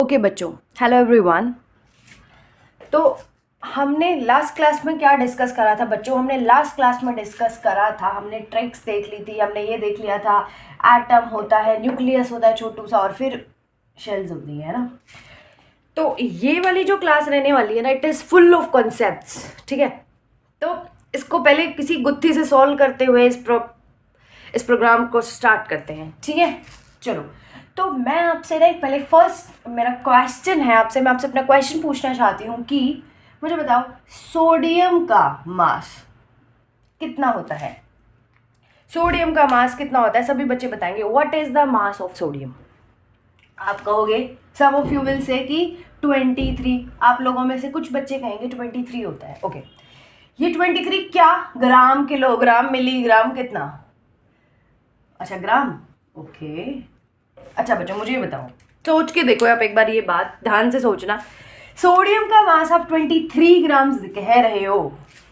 Okay बच्चों, hello everyone. तो हमने लास्ट क्लास में क्या डिस्कस करा था बच्चों? हमने लास्ट क्लास में डिस्कस करा था, हमने ट्रिक्स देख ली थी, हमने ये देख लिया था एटम होता है, न्यूक्लियस होता है छोटू सा, और फिर शेल्स होती है ना। तो ये वाली जो क्लास रहने वाली है ना, it is full of concepts, ठीक है। तो इसको पहले किसी गुत्थी से सॉल्व करते हुए इस प्रोग्राम को स्टार्ट करते हैं, ठीक है। चलो, तो मैं आपसे ना पहले फर्स्ट मेरा क्वेश्चन है आपसे, मैं आपसे अपना क्वेश्चन पूछना चाहती हूँ कि मुझे बताओ सोडियम का मास कितना होता है? सोडियम का मास कितना होता है? सभी बच्चे बताएंगे what is the mass of sodium. आप कहोगे, सम ऑफ यू विल से कि 23। आप लोगों में से कुछ बच्चे कहेंगे 23 होता है। ओके, ये 23 क्या? ग्राम, किलोग्राम, मिलीग्राम, कितना? अच्छा, ग्राम। ओके, अच्छा बच्चों मुझे ये बताओ, सोच के देखो आप एक बार, ये बात ध्यान से सोचना। सोडियम का मास आप 23 ग्राम कह रहे हो।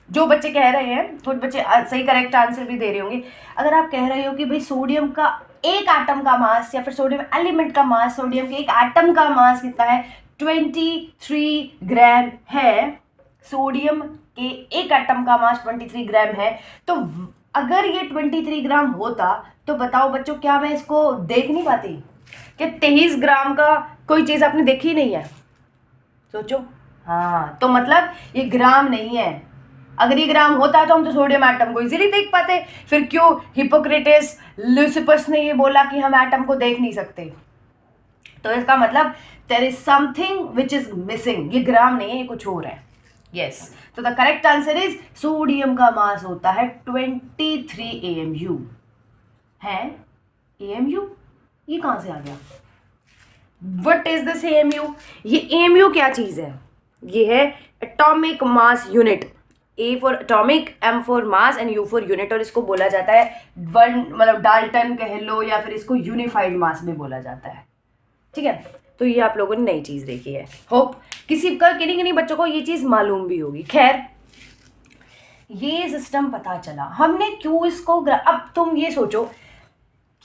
जो बच्चे कह रहे हैं, कुछ बच्चे सही करेक्ट आंसर भी दे रहे होंगे। अगर आप कह रहे हो कि भाई सोडियम का एक एटम का मास, या फिर सोडियम एलिमेंट का मास, सोडियम के एक एटम का मास कितना है? 23 ग्राम है। सोडियम के एक एटम का मास 23 ग्राम है। तो अगर ये 23 ग्राम होता तो बताओ बच्चों, क्या मैं इसको देख नहीं पाती? क्या 23 ग्राम का कोई चीज़ आपने देखी नहीं है? सोचो। हाँ, तो मतलब ये ग्राम नहीं है। अगर ये ग्राम होता तो हम तो सोडियम एटम को इजीली देख पाते। फिर क्यों हिपोक्रेटिस, ल्यूसिफस ने ये बोला कि हम एटम को देख नहीं सकते? तो इसका मतलब there is something which is missing. ये ग्राम नहीं है, ये कुछ और है। यस, तो the correct answer is sodium का मास होता है 23 AMU। है AMU? ये कहां से आ गया? What is this AMU? ये AMU क्या चीज है? ये है atomic mass unit. A for atomic, M for mass and U for unit. और इसको बोला जाता है वन, मतलब डाल्टन कह लो, या फिर इसको यूनिफाइड मास भी बोला जाता है, ठीक है। तो ये आप लोगों ने नई चीज देखी है। होप किसी किन्हीं बच्चों को ये चीज मालूम भी होगी। खैर, ये सिस्टम पता चला, हमने क्यों इसको अब तुम ये सोचो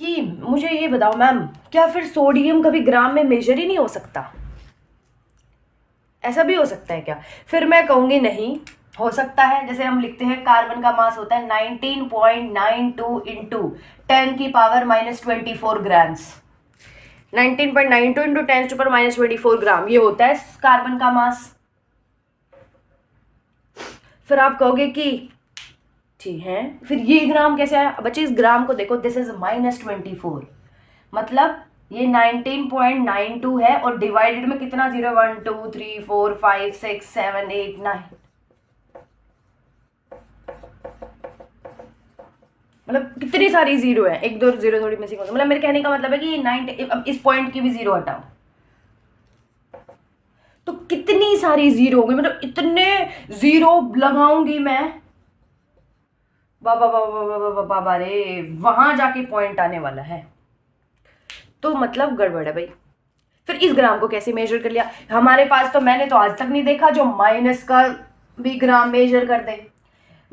कि मुझे ये बताओ मैम, क्या फिर सोडियम कभी ग्राम में मेजर ही नहीं हो सकता? ऐसा भी हो सकता है क्या? फिर मैं कहूँगी नहीं हो सकता है। जैसे हम लिखते हैं कार्बन का मास होता है 19.92 इंटू 10 की पावर -24 ग्राम्स। 19.92 इंटू 10 की पावर -24 ग्राम, ये होता है कार्बन का मास। फिर आप कहोगे कि ठीक है, फिर ये ग्राम कैसे आया? बच्चे इस ग्राम को देखो, दिस इज -24, मतलब ये 19.92 है, और डिवाइडेड में कितना जीरो? 1 2 3 4 5 6 7 8 9, मतलब कितनी सारी जीरो है। एक दो जीरो थोड़ी मिसिंग होगी। मतलब मेरे कहने का मतलब है कि ये 90, अब इस पॉइंट की भी जीरो हटाओ तो कितनी सारी जीरो होंगी। मतलब इतने जीरो लगाऊंगी मैं, बाबा बाबा बाबा बाबा रे, वहां जाके पॉइंट आने वाला है। तो मतलब गड़बड़ है भाई। फिर इस ग्राम को कैसे मेजर कर लिया? हमारे पास तो मैंने तो आज तक नहीं देखा जो माइनस का भी ग्राम मेजर कर दे।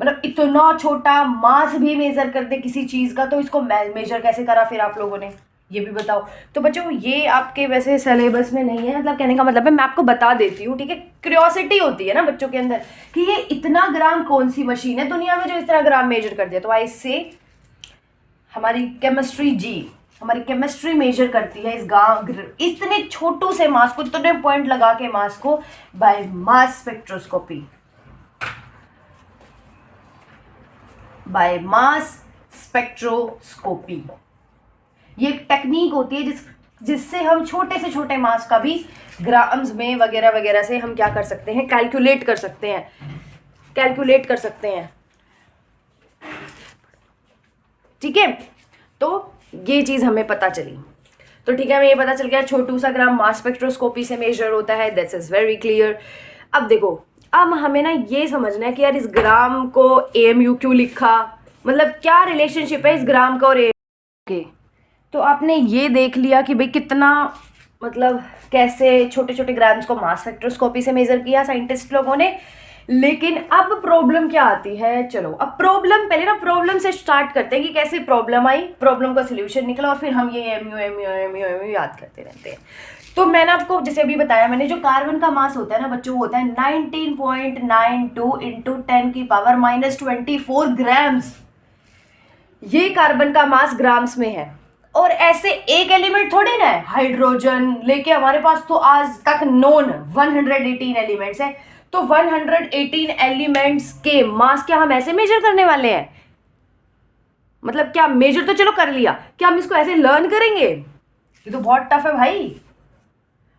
मतलब इतना छोटा मास भी मेजर कर दे किसी चीज का, तो इसको मेजर कैसे करा फिर आप लोगों ने? ये भी बताओ। तो बच्चों ये आपके वैसे सिलेबस में नहीं है, मतलब कहने का मतलब है मैं आपको बता देती हूँ, ठीक है। क्यूरियोसिटी होती है ना बच्चों के अंदर कि ये इतना ग्राम कौन सी मशीन है दुनिया में जो इस तरह ग्राम मेजर कर दिया। तो आई से हमारी केमिस्ट्री मेजर करती है इतने छोटू से मास को, इतने पॉइंट लगा के मास को, by mass spectroscopy. By mass spectroscopy ये एक टेक्निक होती है जिससे हम छोटे से छोटे मास का भी ग्राम्स में वगैरह वगैरह से हम क्या कर सकते हैं? कैलकुलेट कर सकते हैं, ठीक है। तो ये चीज हमें पता चली। तो ठीक है, हमें ये पता चल गया छोटू सा ग्राम मास स्पेक्ट्रोस्कोपी से मेजर होता है। This is very clear. अब देखो, अब हमें ना ये समझना है कि यार इस ग्राम को AMU क्यों लिखा, मतलब क्या रिलेशनशिप है इस ग्राम का और AMU के। तो आपने ये देख लिया कि भाई कितना, मतलब कैसे छोटे छोटे ग्राम्स को मास स्पेक्ट्रोस्कोपी से मेजर किया साइंटिस्ट लोगों ने। लेकिन अब प्रॉब्लम क्या आती है? चलो अब प्रॉब्लम, पहले ना प्रॉब्लम से स्टार्ट करते हैं कि कैसे प्रॉब्लम आई, प्रॉब्लम का सोल्यूशन निकला, और फिर हम ये AMU याद करते रहते हैं। तो मैंने आपको जैसे अभी बताया मैंने, जो कार्बन का मास होता है ना बच्चों, वो होता है 19.92 इंटू 10⁻⁻24 ग्राम्स। ये कार्बन का मास ग्राम्स में है। और ऐसे एक एलिमेंट थोड़ी ना है, हाइड्रोजन लेके हमारे पास तो आज तक नोन 118 एलिमेंट्स है। तो 118 एलिमेंट्स के मास क्या हम ऐसे मेजर करने वाले हैं? मतलब क्या मेजर तो चलो कर लिया, क्या हम इसको ऐसे लर्न करेंगे? ये तो बहुत टफ है भाई।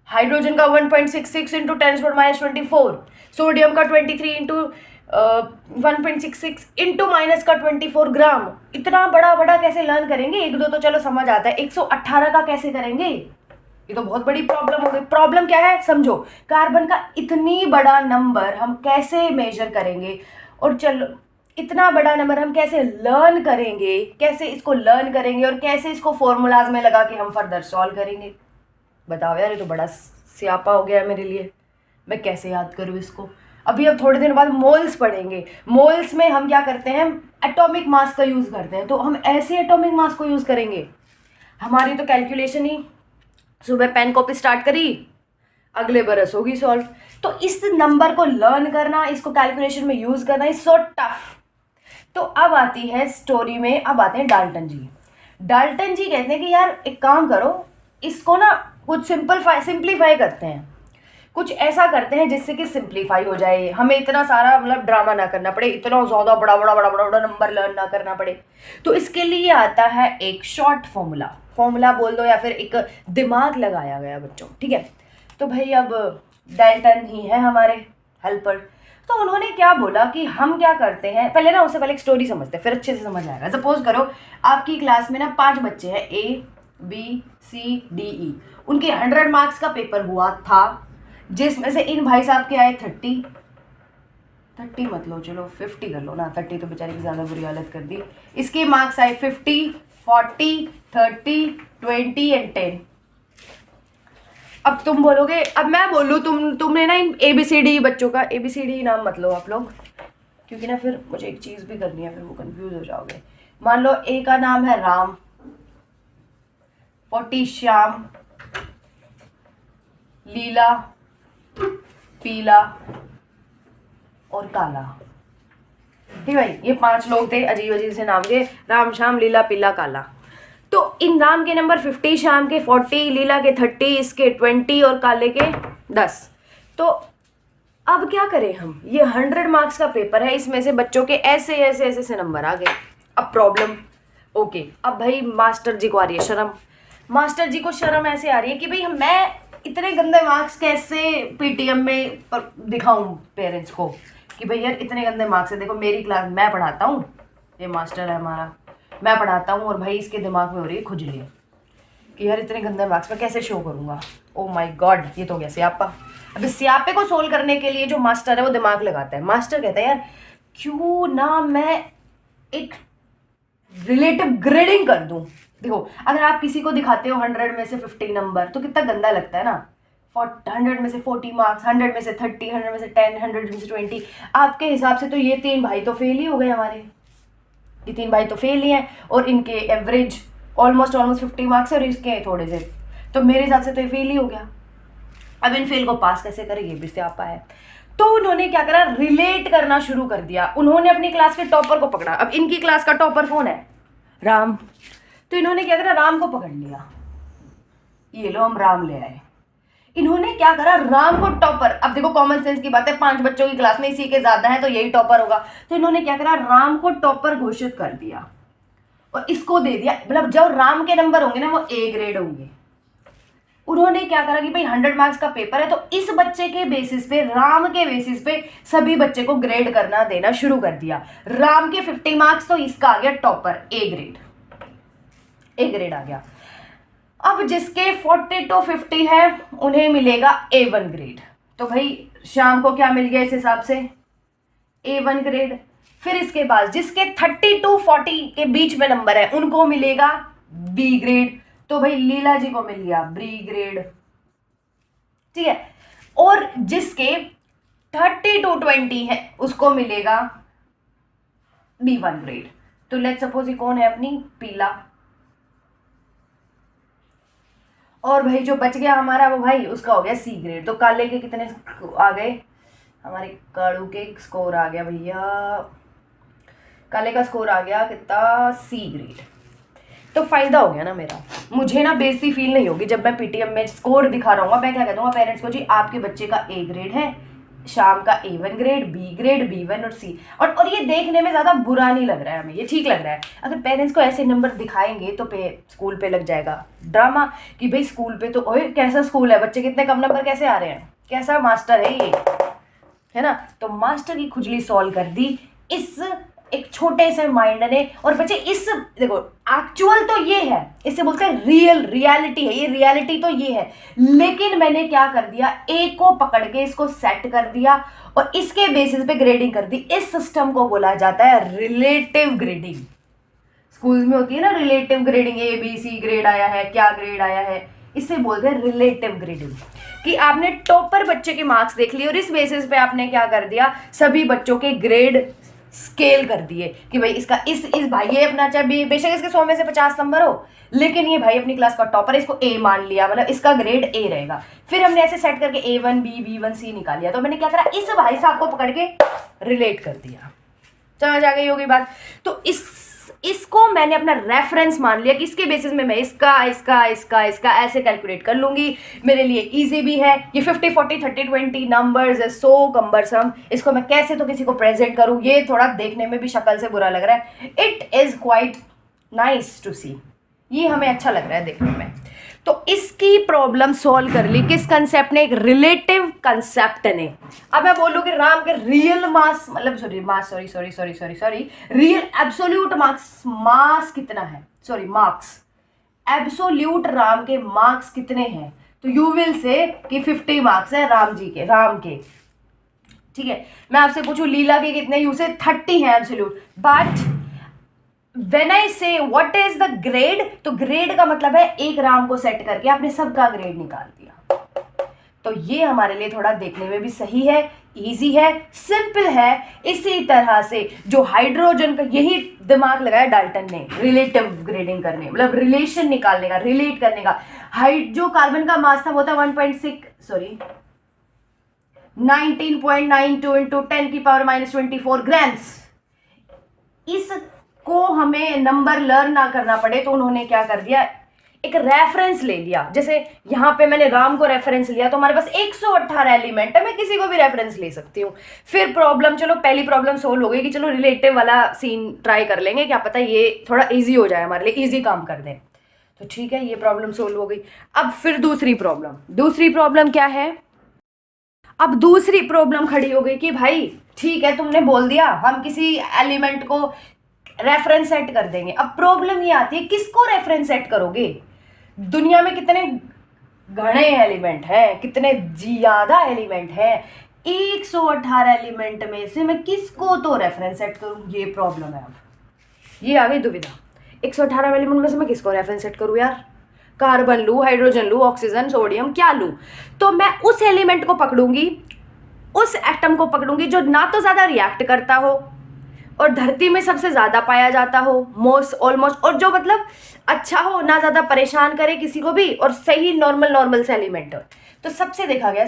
हाइड्रोजन का 1.66 इंटू 10⁻⁻24, सोडियम का 23 इंटू 1.66 इंटू माइनस का 24 ग्राम। इतना बड़ा बड़ा कैसे लर्न करेंगे? एक दो तो चलो समझ आता है, 118 का कैसे करेंगे? ये तो बहुत बड़ी प्रॉब्लम हो गई। प्रॉब्लम क्या है समझो, कार्बन का इतनी बड़ा नंबर हम कैसे मेजर करेंगे? और चलो इतना बड़ा नंबर हम कैसे लर्न करेंगे, कैसे इसको लर्न करेंगे और कैसे इसको फॉर्मूलाज में लगा के हम फर्दर सॉल्व करेंगे? बताओ यार, ये तो बड़ा स्यापा हो गया है मेरे लिए। मैं कैसे याद करूँ इसको? अभी अब थोड़े दिन बाद मोल्स पढ़ेंगे। मोल्स में हम क्या करते हैं? एटॉमिक मास का यूज़ करते हैं। तो हम ऐसे एटॉमिक मास को यूज़ करेंगे? हमारी तो कैलकुलेशन ही सुबह पेन कॉपी स्टार्ट करी, अगले बरस होगी सॉल्व। तो इस नंबर को लर्न करना, इसको कैलकुलेशन में यूज़ करना इज सो टफ। तो अब आती है स्टोरी में, अब आते हैं डाल्टन जी। डाल्टन जी कहते हैं कि यार एक काम करो, इसको ना कुछ सिंप्लीफाई करते हैं, कुछ ऐसा करते हैं जिससे कि सिंप्लीफाई हो जाए, हमें इतना सारा मतलब ड्रामा ना करना पड़े, इतना ज़्यादा बड़ा बड़ा बड़ा बड़ा बड़ा नंबर लर्न ना करना पड़े। तो इसके लिए आता है एक शॉर्ट फॉर्मूला, फॉर्मूला बोल दो या फिर एक दिमाग लगाया गया बच्चों, ठीक है। तो भाई अब डाल्टन ही है हमारे हेल्पर। तो उन्होंने क्या बोला कि हम क्या करते हैं, पहले ना उससे पहले एक स्टोरी समझते हैं, फिर अच्छे से समझ आएगा। सपोज करो आपकी क्लास में ना 5 बच्चे हैं, ABCDE, उनके 100 मार्क्स का पेपर हुआ था, जिसमें से इन भाई साहब के आए 30 मत लो, चलो 50 कर लो ना, 30 तो बेचारे की ज़्यादा बुरी हालत कर दी। इसके मार्क्स आए 50, 40, 30, 20 एंड 10। अब तुम बोलोगे, अब मैं बोलूँ, तुमने ना इन ABCD बच्चों का ABCD नाम मत लो आप लोग, क्योंकि ना फिर मुझे एक चीज़ भी करनी है, फिर वो कंफ्यूज हो जाओगे। मान लो A का नाम है राम, 40 श्याम, लीला, पीला और काला। ठीक भाई, ये 5 लोग थे अजीब अजीब से नाम के, राम श्याम लीला पीला काला। तो इन राम के नंबर 50, श्याम के 40, लीला के 30, इसके 20 और काले के 10। तो अब क्या करें हम? ये 100 मार्क्स का पेपर है, इसमें से बच्चों के ऐसे ऐसे ऐसे से नंबर आ गए। अब प्रॉब्लम, ओके, अब भाई मास्टर जी को आ रही है शर्म। मास्टर जी को शर्म ऐसे आ रही है कि भाई मैं इतने गंदे मार्क्स कैसे PTM में दिखाऊं पेरेंट्स को कि भाई यार इतने गंदे मार्क्स है, देखो मेरी क्लास मैं पढ़ाता हूँ, ये मास्टर है हमारा, मैं पढ़ाता हूँ और भाई इसके दिमाग में हो रही है खुजली कि यार इतने गंदे मार्क्स में कैसे शो करूँगा। ओ माय गॉड, ये तो हो गया स्यापा। अब इस स्यापे को सोल्व करने के लिए जो मास्टर है वो दिमाग लगाता है। मास्टर कहता है यार क्यों ना मैं एक रिलेटिव ग्रेडिंग कर दूं। देखो अगर आप किसी को दिखाते हो 100 में से 50 नंबर तो कितना गंदा लगता है ना। 100 में से 40 मार्क्स, 100 में से 30, 100 में से 10, 100 में से 20, आपके हिसाब से तो ये 3 भाई तो फेल ही हो गए हमारे, ये 3 भाई तो फेल ही हैं और इनके एवरेज ऑलमोस्ट 50 मार्क्स है और इसके थोड़े से, तो मेरे हिसाब से तो ये फेल ही हो गया। अब इन फेल को पास कैसे करें, ये भी स्यापा है। तो उन्होंने क्या करा, रिलेट करना शुरू कर दिया। उन्होंने अपनी क्लास के टॉपर को पकड़ा। अब इनकी क्लास का टॉपर कौन है? राम। तो इन्होंने क्या करा, राम को पकड़ लिया, ये लो हम राम ले आए। इन्होंने क्या करा, राम को टॉपर, अब देखो कॉमन सेंस की बात है, 5 बच्चों की क्लास में इसी के ज्यादा है तो यही टॉपर होगा। तो इन्होंने क्या करा, राम को टॉपर घोषित कर दिया और इसको दे दिया, मतलब जब राम के नंबर होंगे ना वो A ग्रेड होंगे। उन्होंने क्या करा कि भाई 100 मार्क्स का पेपर है तो इस बच्चे के बेसिस पे, राम के बेसिस पे सभी बच्चे को ग्रेड करना देना शुरू कर दिया। राम के 50 मार्क्स तो इसका आ गया टॉपर, A ग्रेड आ गया। अब जिसके 40 to 50 है उन्हें मिलेगा A1 ग्रेड। तो भाई शाम को क्या मिल गया इस हिसाब से, A1 ग्रेड। फिर इसके बाद जिसके 30 to 40 के बीच में नंबर है उनको मिलेगा B ग्रेड। तो भाई लीला जी को मिल गया B ग्रेड, ठीक है। और जिसके 30 to 20 है उसको मिलेगा B1 ग्रेड। तो लेट्स सपोज ये कौन है, अपनी पीला। और भाई जो बच गया हमारा वो भाई उसका हो गया सी ग्रेड। तो काले के कितने आ गए, हमारे कालू के स्कोर आ गया भैया, काले का स्कोर आ गया कितना, सी ग्रेड। तो फायदा हो गया ना मेरा, मुझे ना बेइज्जती फील नहीं होगी जब मैं पीटीएम में स्कोर दिखा रहा हूँ। मैं क्या कह दूंगा पेरेंट्स को, जी आपके बच्चे का ए ग्रेड है, शाम का A1 grade, B grade, B1 और सी। और ये देखने में ज़्यादा बुरा नहीं लग रहा है हमें, ये ठीक लग रहा है। अगर पेरेंट्स को ऐसे नंबर दिखाएंगे तो स्कूल पे लग जाएगा ड्रामा कि भाई स्कूल पे तो ओए कैसा स्कूल है, बच्चे कितने कम नंबर कैसे आ रहे हैं, कैसा मास्टर है ये, है ना। तो मास्टर की खुजली सॉल्व कर दी इस एक छोटे से माइंड ने। और बच्चे इस देखो एक्चुअल तो ये है, इसे बोलते हैं रियलिटी है, ये रियलिटी तो ये है, लेकिन मैंने क्या कर दिया, ए को पकड़ के इसको सेट कर दिया और इसके बेसिस पे ग्रेडिंग कर दी। इस सिस्टम को बोला जाता है रिलेटिव ग्रेडिंग। स्कूल में होती है ना रिलेटिव ग्रेडिंग, ABC ग्रेड आया है, क्या ग्रेड आया है, इसे बोलते हैं रिलेटिव ग्रेडिंग। कि आपने टॉपर बच्चे के मार्क्स देख लिए और इस बेसिस पे आपने क्या कर दिया, सभी बच्चों के ग्रेड स्केल कर दिए कि भाई इसका इस भाई ये अपना चाहे बेशक इसके 100 में से 50 नंबर हो, लेकिन ये भाई अपनी क्लास का टॉपर है, इसको ए मान लिया, मतलब इसका ग्रेड ए रहेगा। फिर हमने ऐसे सेट करके A1 B B1 C निकाल लिया। तो मैंने क्या करा, इस भाई साहब को पकड़ के रिलेट कर दिया। समझ आ गई होगी बात। तो इसको मैंने अपना रेफरेंस मान लिया कि इसके बेसिस में मैं इसका ऐसे कैलकुलेट कर लूंगी, मेरे लिए इजी भी है। ये 50 40 30 20 नंबर्स है, सो कम्बरसम, इसको मैं कैसे तो किसी को प्रेजेंट करूं, ये थोड़ा देखने में भी शक्ल से बुरा लग रहा है। It is quite nice to see, ये हमें अच्छा लग रहा है देखने में। तो इसकी प्रॉब्लम सॉल्व कर ली किस कंसेप्ट ने, एक रिलेटिव कंसेप्ट ने। अब मैं बोलूँ कि राम के रियल मास मतलब सॉरी रियल एब्सोल्यूट मार्क्स कितना है, सॉरी मार्क्स एब्सोल्यूट राम के मार्क्स कितने हैं, तो यू विल से कि 50 मार्क्स है राम के। ठीक है, मैं आपसे पूछूं लीला के कितने, यू से 30 है absolute. But When I say what is the grade, तो ग्रेड का मतलब है एक राम को सेट करके आपने सबका ग्रेड निकाल दिया। तो ये हमारे लिए थोड़ा देखने में भी सही है, इजी है, सिंपल है। इसी तरह से जो हाइड्रोजन का, यही दिमाग लगाया डाल्टन ने रिलेटिव ग्रेडिंग करने, मतलब रिलेशन निकालने का, रिलेट करने का। जो कार्बन का मास था वो था 19.92 इंटू 10⁻⁻24 ग्राम्स। इसको हमें नंबर लर्न ना करना पड़े तो उन्होंने क्या कर दिया, एक रेफरेंस ले लिया। जैसे यहाँ पे मैंने राम को रेफरेंस लिया तो हमारे पास 118 एलिमेंट है, मैं किसी को भी रेफरेंस ले सकती हूँ। फिर प्रॉब्लम, चलो पहली प्रॉब्लम सोल्व हो गई कि चलो रिलेटिव वाला सीन ट्राई कर लेंगे, क्या पता ये थोड़ा इजी हो जाए, हमारे लिए इजी काम कर दें। तो ठीक है, ये प्रॉब्लम सोल्व हो गई। अब फिर दूसरी प्रॉब्लम क्या है, अब दूसरी प्रॉब्लम खड़ी हो गई कि भाई ठीक है तुमने बोल दिया हम किसी एलिमेंट को रेफरेंस सेट कर देंगे। अब प्रॉब्लम ये आती है किसको रेफरेंस सेट करोगे, दुनिया में कितने घने एलिमेंट हैं, कितने ज्यादा एलिमेंट हैं, 118 एलिमेंट में से मैं किसको तो रेफरेंस सेट करूं, ये प्रॉब्लम है। अब ये आ गई दुविधा, 118 एलिमेंट में से मैं किसको रेफरेंस सेट करूं यार, कार्बन लूँ, हाइड्रोजन लूँ, ऑक्सीजन, सोडियम, क्या लूँ। तो मैं उस एलिमेंट को पकड़ूंगी, उस एटम को पकड़ूंगी जो ना तो ज्यादा रिएक्ट करता हो और धरती में सबसे ज्यादा पाया जाता हो, मोस्ट ऑलमोस्ट, और जो मतलब अच्छा हो, ना ज्यादा परेशान करे किसी को भी, और सही नॉर्मल से एलिमेंट हो। तो सबसे देखा गया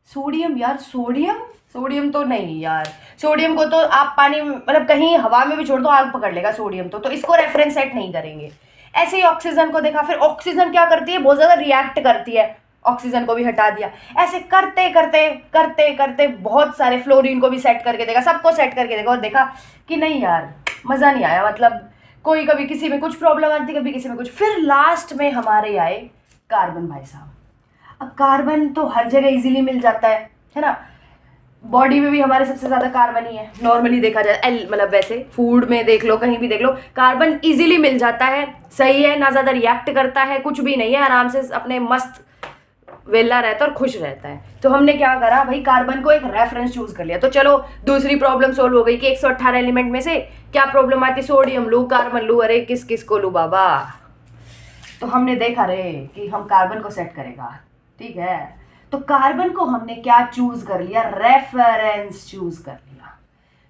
सोडियम यार, सोडियम तो नहीं यार, सोडियम को तो आप पानी मतलब कहीं हवा में भी छोड़ दो आग पकड़ लेगा सोडियम तो इसको रेफरेंस सेट नहीं करेंगे। ऐसे ही ऑक्सीजन को देखा, फिर ऑक्सीजन क्या करती है, बहुत ज्यादा रिएक्ट करती है, ऑक्सीजन को भी हटा दिया। ऐसे करते करते बहुत सारे, फ्लोरीन को भी सेट करके देखा, सबको सेट करके देखा और देखा कि नहीं यार मजा नहीं आया, मतलब कोई कभी किसी में कुछ प्रॉब्लम आती, कभी किसी में कुछ। फिर लास्ट में हमारे आए कार्बन भाई साहब। अब कार्बन तो हर जगह इजीली मिल जाता है ना, बॉडी में भी हमारे सबसे ज्यादा कार्बन ही है नॉर्मली देखा जाए, मतलब वैसे फूड में देख लो, कहीं भी देख लो, कार्बन इजीली मिल जाता है, सही है, ना ज्यादा रिएक्ट करता है, कुछ भी नहीं है, आराम से अपने मस्त वेला रहता है और खुश रहता है। तो हमने क्या करा भाई, कार्बन को एक रेफरेंस चूज कर लिया। तो चलो दूसरी प्रॉब्लम सोल्व हो गई कि 118 एलिमेंट में से क्या प्रॉब्लम आती, सोडियम लू, कार्बन लू, अरे किस किस को लू बाबा। तो हमने देखा रे कि हम कार्बन को सेट करेगा, ठीक है। तो कार्बन को हमने क्या चूज कर लिया, रेफरेंस चूज कर लिया।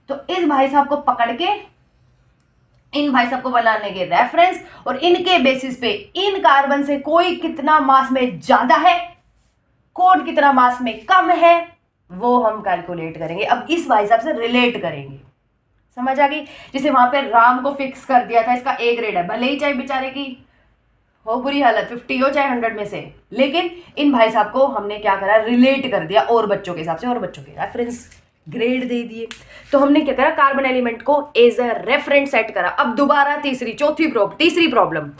तो इस भाई साहब को पकड़ के इन भाई सबको बनाने के रेफरेंस, और इनके बेसिस पे इन कार्बन से कोई कितना मास में ज्यादा है, कौन कितना मास में कम है, वो हम कैलकुलेट करेंगे। अब इस भाई साहब से रिलेट करेंगे, समझ आ गई। जैसे वहां पे राम को फिक्स कर दिया था, इसका ए ग्रेड है, भले ही चाहे बेचारे की हो बुरी हालत, 50 हो चाहे 100 में से, लेकिन इन भाई साहब को हमने क्या करा, रिलेट कर दिया और बच्चों के हिसाब से, और बच्चों के रेफरेंस ग्रेड दे दिए। तो हमने क्या करा, कार्बन एलिमेंट को एज अ रेफरेंस सेट करा। अब दोबारा तीसरी प्रॉब्लम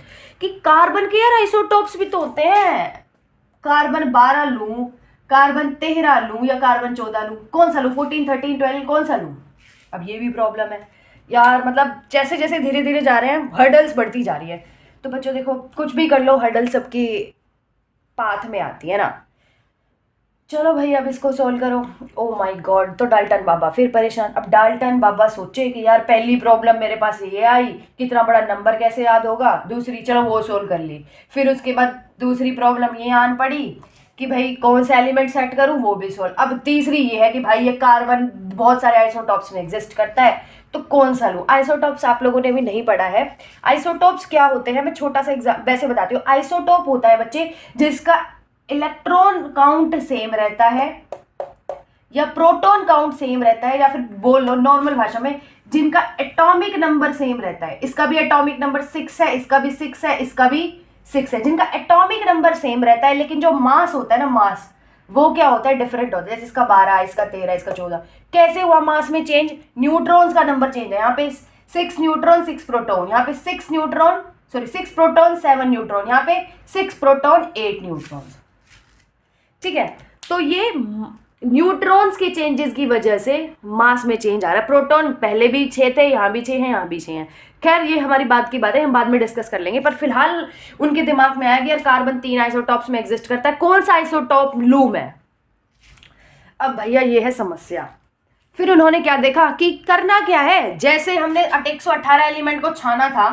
कि कार्बन के यार आइसोटोप्स भी तो होते हैं, कार्बन 12 लूं, कार्बन 13 लूं या कार्बन 14 लूं, कौन सा लूं, 14, 13, 12 कौन सा लूं। अब ये भी प्रॉब्लम है यार, मतलब जैसे जैसे धीरे धीरे जा रहे हैं हर्डल्स बढ़ती जा रही है। तो बच्चों देखो, कुछ भी कर लो हर्डल सबकी पाथ में आती है ना। चलो भाई अब इसको सोल्व करो। ओ माय गॉड, तो डाल्टन बाबा फिर परेशान। अब डाल्टन बाबा सोचे कि यार पहली प्रॉब्लम मेरे पास ये आई, कितना बड़ा नंबर कैसे याद होगा, दूसरी चलो वो सोल्व कर ली। फिर उसके बाद दूसरी प्रॉब्लम ये आन पड़ी कि भाई कौन सा एलिमेंट सेट करूं, वो भी सोल्व। अब तीसरी ये है कि भाई ये कार्बन बहुत सारे आइसोटॉप्स में एग्जिस्ट करता है, तो कौन सा लूं। आइसोटॉप्स आप लोगों ने भी नहीं पढ़ा है। आइसोटॉप्स क्या होते हैं, मैं छोटा सा वैसे बताती हूँ। आइसोटॉप होता है बच्चे जिसका इलेक्ट्रॉन काउंट सेम रहता है या प्रोटॉन काउंट सेम रहता है, या फिर बोल लो नॉर्मल भाषा में जिनका एटॉमिक नंबर सेम रहता है। इसका भी एटॉमिक नंबर 6 है, इसका भी 6 है, इसका भी 6 है। जिनका एटॉमिक नंबर सेम रहता है लेकिन जो मास होता है ना, मास वो क्या होता है, डिफरेंट होता है। जैसे इसका 12, इसका 13, इसका 14। कैसे हुआ मास में चेंज, न्यूट्रॉन्स का नंबर चेंज है। यहाँ पे 6 न्यूट्रॉन 6 प्रोटॉन, यहाँ पे 6 प्रोटॉन 7 न्यूट्रॉन, यहाँ पे 6 प्रोटॉन 8 न्यूट्रॉन। ठीक है, तो ये न्यूट्रॉन्स के चेंजेस की वजह से मास में चेंज आ रहा है। प्रोटॉन पहले भी 6 थे, यहाँ भी 6 हैं, यहाँ भी 6 हैं। खैर ये हमारी बात की बात है, हम बाद में डिस्कस कर लेंगे। पर फिलहाल उनके दिमाग में आया कि यार कार्बन 3 आइसोटॉप्स में एग्जिस्ट करता है, कौन सा आइसोटॉप लूं मैं। अब भैया ये है समस्या। फिर उन्होंने क्या देखा कि करना क्या है, जैसे हमने 118 एलिमेंट को छाना था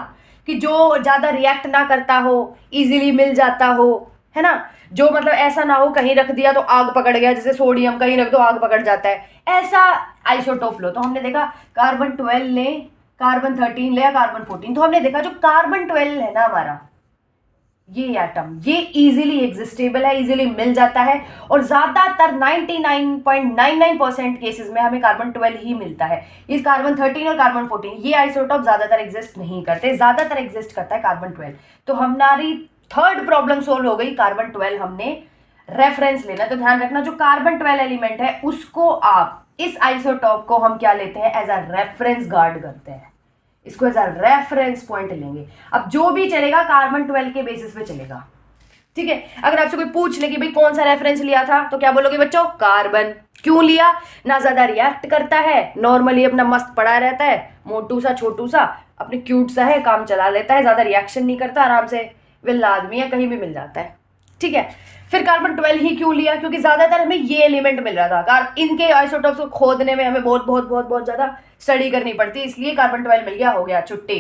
कि जो ज्यादा रिएक्ट ना करता हो, इजीली मिल जाता हो, है ना, जो मतलब ऐसा ना हो कहीं रख दिया तो आग पकड़ गया, जैसे सोडियम कहीं रख दो आग पकड़ जाता है, ऐसा आइसोटोप लो। तो हमने देखा कार्बन 12 ले, कार्बन 13 ले या कार्बन 14। तो हमने देखा जो कार्बन 12 है ना हमारा, ये एटम ये इजीली एग्जिस्टेबल है, इजीली मिल जाता है, और ज्यादातर 99.99% केसेस में हमें कार्बन 12 ही मिलता है। इस कार्बन 13 और कार्बन 14 ये आइसोटोप ज्यादातर एग्जिस्ट नहीं करते, ज्यादातर एग्जिस्ट करता है कार्बन 12। तो हमारी थर्ड प्रॉब्लम सोल्व हो गई। कार्बन 12 हमने रेफरेंस लेना, तो ध्यान रखना जो कार्बन 12 एलिमेंट है उसको आप, इस आइसोटॉप को हम क्या लेते हैं, एज अ रेफरेंस गार्ड करते हैं, इसको एज अ रेफरेंस पॉइंट लेंगे। अब जो भी चलेगा कार्बन 12 के बेसिस पे चलेगा। ठीक है, अगर आपसे कोई पूछ ले कि भाई कौन सा रेफरेंस लिया था, तो क्या बोलोगे बच्चों, कार्बन। क्यों लिया, ना ज्यादा रिएक्ट करता है, नॉर्मली अपना मस्त पड़ा रहता है, मोटू सा छोटू सा, अपने क्यूट सा है, काम चला लेता है, ज्यादा रिएक्शन नहीं करता, आराम से विल्ला आदमी है, कहीं भी मिल जाता है। ठीक है, फिर कार्बन 12 ही क्यों लिया, क्योंकि ज्यादातर हमें ये एलिमेंट मिल रहा था। इनके आइसोटॉप्स को खोदने में हमें बहुत बहुत बहुत बहुत ज्यादा स्टडी करनी पड़ती, इसलिए कार्बन 12 मिल गया, हो गया छुट्टी।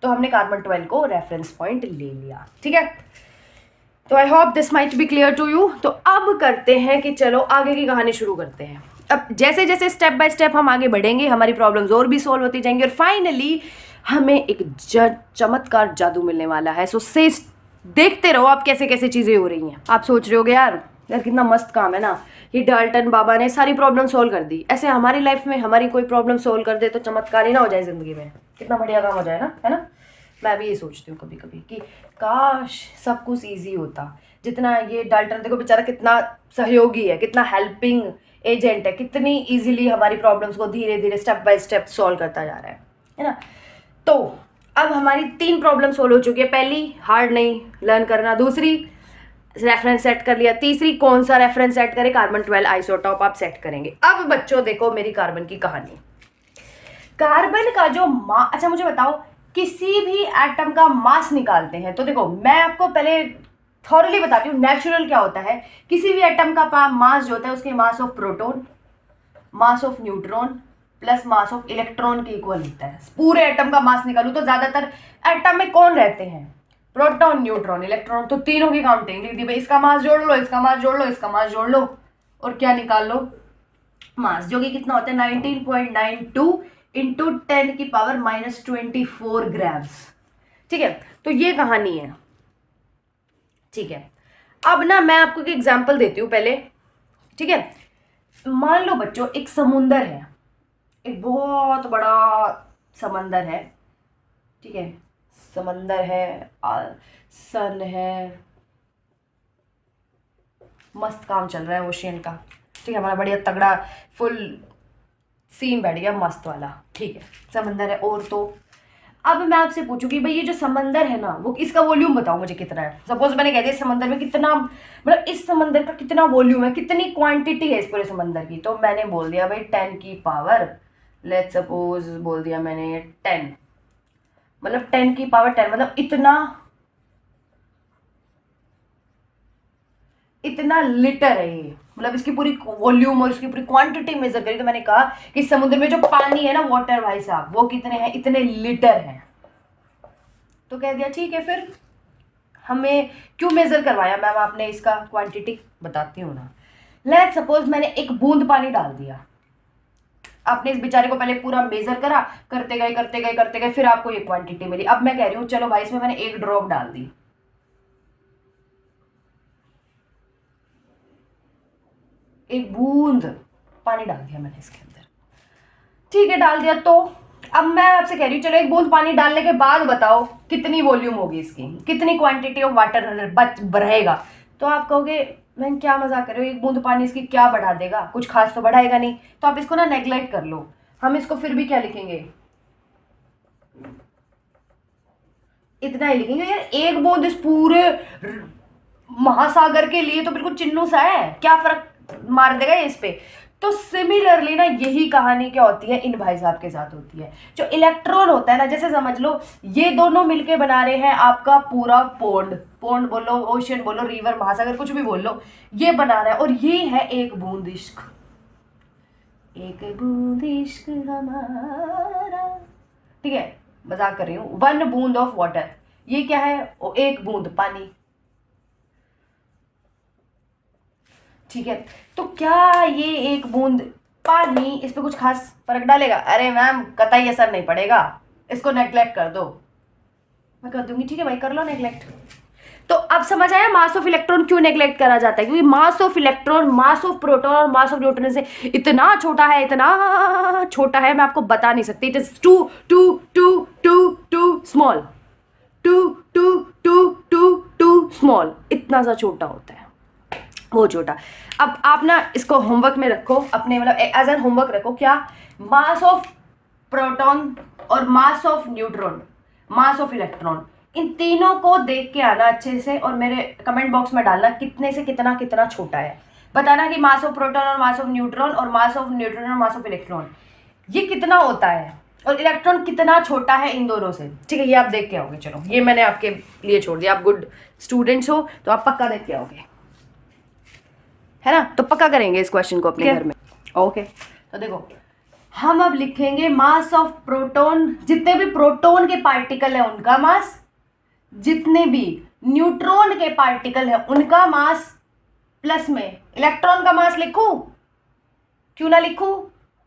तो हमने कार्बन 12 को रेफरेंस पॉइंट ले लिया। ठीक है, तो I hope this might be clear to you. तो अब करते हैं कि चलो आगे की कहानी शुरू करते हैं। अब जैसे जैसे स्टेप बाय स्टेप हम आगे बढ़ेंगे, हमारी प्रॉब्लम्स और भी सॉल्व होती जाएंगी, और फाइनली हमें एक चमत्कार जादू मिलने वाला है। सो से देखते रहो आप कैसे कैसे चीजें हो रही हैं। आप सोच रहे होगे यार कितना मस्त काम है ना, ये डाल्टन बाबा ने सारी प्रॉब्लम सोल्व कर दी। ऐसे हमारी लाइफ में हमारी कोई प्रॉब्लम सोल्व कर दे तो चमत्कार ही ना हो जाए जिंदगी में, कितना बढ़िया काम हो जाए ना, है ना। मैं भी ये सोचती हूँ कभी कभी कि काश सब कुछ ईजी होता। जितना ये डाल्टन देखो बेचारा कितना सहयोगी है, कितना हेल्पिंग एजेंट है, कितनी ईजिली हमारी प्रॉब्लम्स को धीरे धीरे स्टेप बाय स्टेप सॉल्व करता जा रहा है ना। तो अब हमारी 3 प्रॉब्लम सोल्व हो चुकी है। पहली हार्ड नहीं लर्न करना, दूसरी रेफरेंस सेट कर लिया, तीसरी कौन सा रेफरेंस सेट करें, कार्बन 12 आइसोटॉप आप सेट करेंगे। अब बच्चों देखो मेरी कार्बन की कहानी। कार्बन का जो अच्छा मुझे बताओ, किसी भी एटम का मास निकालते हैं तो देखो मैं आपको पहले थॉरली बताती हूँ नेचुरल क्या होता है। किसी भी एटम का मास जो होता है उसके मास of proton, mass of neutron plus mass of electron के इक्वल होता है। पूरे एटम का मास निकालूं तो ज्यादातर एटम में कौन रहते हैं, प्रोटॉन न्यूट्रॉन इलेक्ट्रॉन, तो तीनों की काउंटिंग लिख दी भाई, इसका मास जोड़ लो, इसका मास जोड़ लो, इसका मास जोड़ लो, और क्या निकाल लो, मास, जो कि कितना होता है 19.92 इंटू 10⁻24 ग्राम्स। ठीक है, तो ये कहानी है। ठीक है, अब ना मैं आपको एक एग्जांपल देती हूँ पहले। ठीक है, मान लो बच्चों एक समुंदर है, एक बहुत बड़ा समंदर है। ठीक है, समंदर है, सन है, मस्त काम चल रहा है ओशियन का। ठीक है, हमारा बढ़िया तगड़ा फुल सीन बैठ गया मस्त वाला। ठीक है, समंदर है। और तो अब मैं आपसे पूछूंगी भाई ये जो समंदर है ना, वो इसका वॉल्यूम बताओ मुझे कितना है। सपोज मैंने कह दिया समंदर में कितना, मतलब इस समंदर का कितना वॉल्यूम है, कितनी क्वांटिटी है इस पूरे समंदर की। तो मैंने बोल दिया भाई 10 की पावर, लेट्स सपोज बोल दिया मैंने 10, मतलब 10 की पावर 10, मतलब इतना लीटर है ये। मतलब इसकी पूरी वॉल्यूम और इसकी पूरी क्वांटिटी मेजर करी तो मैंने कहा कि समुद्र में जो पानी है ना वाटर भाई साहब, वो कितने हैं, इतने लीटर हैं। तो कह दिया ठीक है। फिर हमें क्यों मेजर करवाया मैम आपने, इसका क्वांटिटी बताती हूँ ना। लेट्स सपोज मैंने एक बूंद पानी डाल दिया, आपने इस बेचारे को पहले पूरा मेजर करा, करते गए करते गए करते गए, फिर आपको ये क्वांटिटी मिली। अब मैं कह रही हूँ चलो भाई इसमें मैंने एक ड्रॉप डाल दी, एक बूंद पानी डाल दिया मैंने इसके अंदर। ठीक है, डाल दिया। तो अब मैं आपसे कह रही हूँ चलो एक बूंद पानी डालने के बाद बताओ कितनी वॉल्यूम होगी इसकी, कितनी क्वांटिटी ऑफ वाटर बच रहेगा। तो आप कहोगे मैं क्या मजाक कर रहे हो, एक बूंद पानी इसकी क्या बढ़ा देगा, कुछ खास तो बढ़ाएगा नहीं। तो आप इसको ना नेग्लेक्ट कर लो। हम इसको फिर भी क्या लिखेंगे, इतना ही लिखेंगे यार। एक बूंद इस पूरे महासागर के लिए तो बिल्कुल चिन्नू सा है, क्या फर्क मार देगा ये इस पे। तो सिमिलरली ना यही कहानी क्या होती है इन भाई साहब के साथ होती है। जो इलेक्ट्रॉन होता है ना, जैसे समझ लो ये दोनों मिलके बना रहे हैं आपका पूरा पोंड, पोंड बोलो, ओशियन बोलो, रिवर, महासागर, कुछ भी बोल लो, ये बना रहा है। और ये है एक बूंद इश्क, एक बूंद इश्क हमारा। ठीक है, मजाक कर रही हूँ। वन बूंद ऑफ वाटर, ये क्या है, एक बूंद पानी। ठीक है, तो क्या ये एक बूंद पानी इस पे कुछ खास फर्क डालेगा? अरे मैम कतई असर नहीं पड़ेगा, इसको नेग्लेक्ट कर दो। मैं कर दूंगी, ठीक है भाई कर लो नेग्लेक्ट। तो अब समझ आया मास ऑफ इलेक्ट्रॉन क्यों नेग्लेक्ट करा जाता है, क्योंकि मास of electron, mass of proton और मास ऑफ न्यूट्रॉन से इतना छोटा है, इतना छोटा है मैं आपको बता नहीं सकती। It is too too too too too small, too too too too too small, इतना सा छोटा होता है, वो छोटा। अब आप ना इसको होमवर्क में रखो अपने, मतलब एज एन होमवर्क रखो, क्या मास ऑफ प्रोटॉन और mass of neutron, mass of electron, इन तीनों को देख के आना अच्छे से और मेरे कमेंट बॉक्स में डालना कितने से कितना कितना छोटा है। बताना कि मास ऑफ प्रोटॉन और मास ऑफ न्यूट्रॉन और मास ऑफ न्यूट्रॉन और मास ऑफ इलेक्ट्रॉन ये कितना होता है और इलेक्ट्रॉन कितना छोटा है इन दोनों से। ठीक है, ये आप देख के आओगे। चलो ये मैंने आपके लिए छोड़ दिया, आप गुड स्टूडेंट्स हो तो आप पक्का देख के आओगे, है ना। तो पक्का करेंगे इस क्वेश्चन को अपने घर में। ओके, तो देखो हम अब लिखेंगे मास ऑफ प्रोटॉन, जितने भी प्रोटॉन के पार्टिकल है उनका मास, जितने भी न्यूट्रॉन के पार्टिकल है उनका मास, प्लस में इलेक्ट्रॉन का मास लिखूं, क्यों ना लिखूं।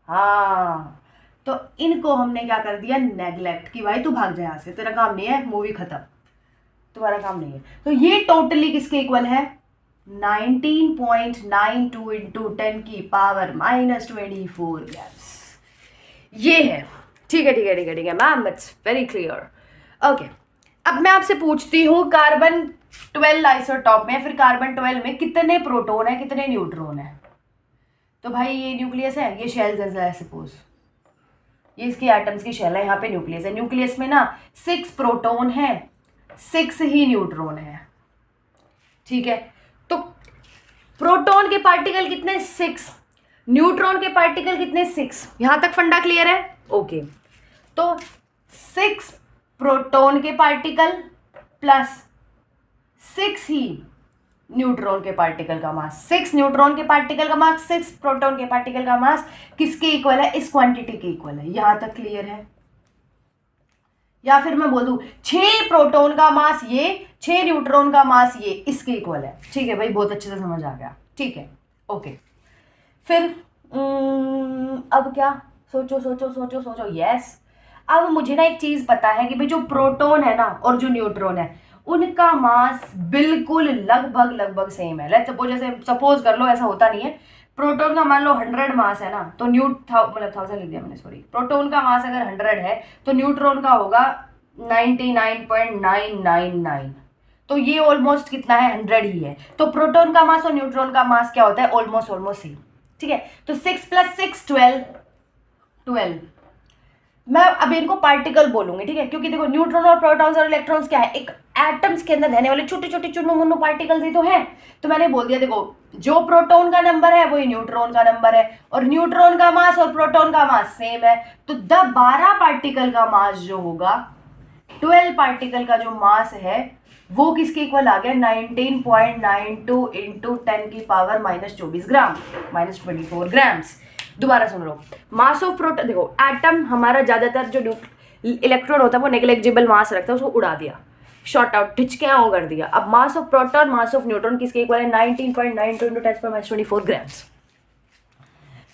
हाँ, तो इनको हमने क्या कर दिया, नेग्लेक्ट, कि भाई तू भाग जा यहाँ से, तेरा काम नहीं है, मूवी खत्म, तुम्हारा काम नहीं है। तो ये टोटली किसके इक्वल है, 19.92 इंटू 10 की पावर -24 ग्राम्स, ये है। ठीक है ठीक है ठीक है ठीक है ma'am, it's very clear. Okay, अब मैं आपसे पूछती हूँ कार्बन 12 आइसोटॉप में, फिर कार्बन 12 में कितने प्रोटॉन है, कितने न्यूट्रॉन है। तो भाई ये न्यूक्लियस है, ये शेल है सपोज, ये इसकी एटम्स की शेल है, यहाँ पे न्यूक्लियस है। न्यूक्लियस में ना 6 प्रोटॉन है, 6 ही न्यूट्रॉन है। ठीक है, तो प्रोटॉन के पार्टिकल कितने, 6, न्यूट्रॉन के पार्टिकल कितने, 6। यहां तक फंडा क्लियर है। ओके, तो 6 प्रोटॉन के पार्टिकल प्लस 6 ही न्यूट्रॉन के पार्टिकल का मास, 6 न्यूट्रॉन के पार्टिकल का मास, 6 प्रोटॉन के पार्टिकल का मास किसके इक्वल है, इस क्वांटिटी के इक्वल है। यहां तक क्लियर है। या फिर मैं बोल दूं 6 प्रोटॉन का मास ये, 6 न्यूट्रॉन का मास ये, इसके इक्वल है। ठीक है भाई, बहुत अच्छे से समझ आ गया। ठीक है, ओके। फिर अब क्या, सोचो सोचो सोचो सोचो, यस। अब मुझे ना एक चीज पता है कि भाई जो प्रोटॉन है ना और जो न्यूट्रॉन है उनका मास बिल्कुल लगभग लगभग सेम है। लेट्स सपोज, जैसे सपोज कर लो, ऐसा होता नहीं है। प्रोटॉन का मान लो 100 मास है ना, तो मतलब 1000 लिख दिया मैंने, सॉरी। प्रोटॉन का मास अगर 100 है तो न्यूट्रॉन का होगा 99.999। तो ये ऑलमोस्ट कितना है, 100 ही है। तो प्रोटॉन का मास और न्यूट्रॉन का मास क्या होता है, ऑलमोस्ट ऑलमोस्ट सेम। ठीक है, तो 6 + 6 12, 12। मैं अब इनको पार्टिकल बोलूंगी, ठीक है, क्योंकि देखो न्यूट्रॉन और प्रोटॉन्स और इलेक्ट्रॉन्स क्या है, एक एटम्स के अंदर रहने वाले छोटे छोटे चुन्नू मुन्नू पार्टिकल्स ही तो हैं। तो मैंने बोल दिया, देखो जो प्रोटॉन का नंबर है वही न्यूट्रॉन का नंबर है, और न्यूट्रॉन का मास और प्रोटॉन का मास सेम है। तो 12 पार्टिकल का मास जो होगा, 12 पार्टिकल का जो मास है वो किसके इक्वल आ गया, 19.92 इंटू 10⁻⁻24 ग्राम, -24 ग्राम्स। दोबारा सुन लो, मास ऑफ प्रोटॉन, देखो एटम हमारा ज्यादातर जो इलेक्ट्रॉन होता है वो नेग्लेक्जिबल मास रखता है, उसको उड़ा दिया, शॉर्ट आउट टिचके ऑन कर दिया। अब मास of proton mass of neutron किसके इक्वल है, 19.92 इंटू 10⁻24 ग्राम्स।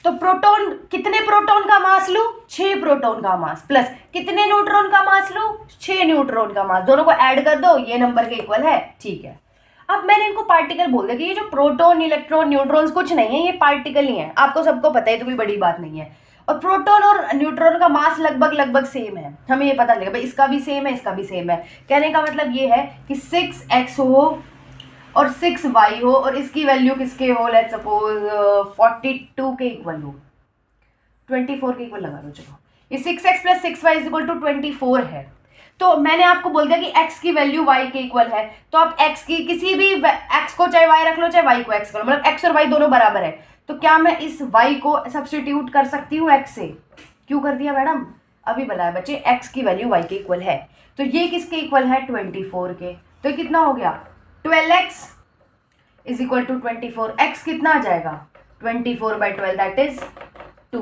तो प्रोटॉन, कितने प्रोटॉन का मास लूं, 6 प्रोटॉन का मास, प्लस कितने न्यूट्रॉन का मास लूं, 6 न्यूट्रॉन का मास, दोनों को ऐड कर दो, ये नंबर के इक्वल है। ठीक है, अब मैंने इनको पार्टिकल बोल दिया कि ये जो प्रोटॉन इलेक्ट्रॉन न्यूट्रॉन्स कुछ नहीं है, ये पार्टिकल ही है, आपको सबको पता है, तो कोई बड़ी बात नहीं है। और प्रोटॉन और न्यूट्रॉन का मास लगभग लगभग सेम है, हमें ये पता लगेगा भाई इसका भी सेम है, इसका भी सेम है। कहने का मतलब ये है कि 6x हो और 6y हो और इसकी वैल्यू किसके हो, लेट्स सपोज 42 के इक्वल हो, 24 के इक्वल लगा लो, चलो ये 6x + 6y = 24 है। तो मैंने आपको बोल दिया कि x की वैल्यू y के इक्वल है, तो आप x की किसी भी x को चाहे y रख लो चाहे y को x कर लो, मतलब x और y दोनों बराबर है। तो क्या मैं इस y को सब्स्टिट्यूट कर सकती हूँ x से? क्यों कर दिया मैडम? अभी बताया बच्चे, x की वैल्यू y के इक्वल है, तो ये किसके इक्वल है, 24 के। तो ये कितना हो गया, 12x = 24। x कितना आ जाएगा, 24/12, दैट इज 2।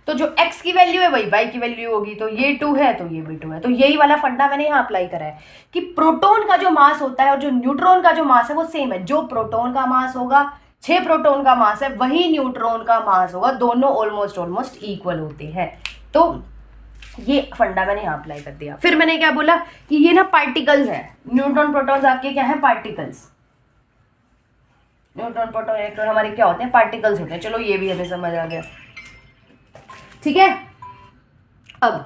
तो जो x की वैल्यू है वही y की वैल्यू होगी, तो ये 2 है तो ये भी 2 है। तो यही वाला फंडा मैंने यहाँ अप्लाई करा है कि प्रोटॉन का जो मास होता है और जो न्यूट्रॉन का जो मास है वो सेम है। जो प्रोटॉन का मास होगा, 6 प्रोटॉन का मास है, वही न्यूट्रॉन का मास होगा, दोनों ऑलमोस्ट इक्वल होते हैं। तो ये फंडा मैंने यहाँ अप्लाई कर दिया। फिर मैंने क्या बोला कि ये ना पार्टिकल्स है, न्यूट्रॉन प्रोटॉन्स आपके क्या है, पार्टिकल्स। न्यूट्रॉन प्रोटॉन इलेक्ट्रॉन हमारे क्या होते हैं, पार्टिकल्स होते हैं। चलो ये भी हमें समझ आ गया, ठीक है। अब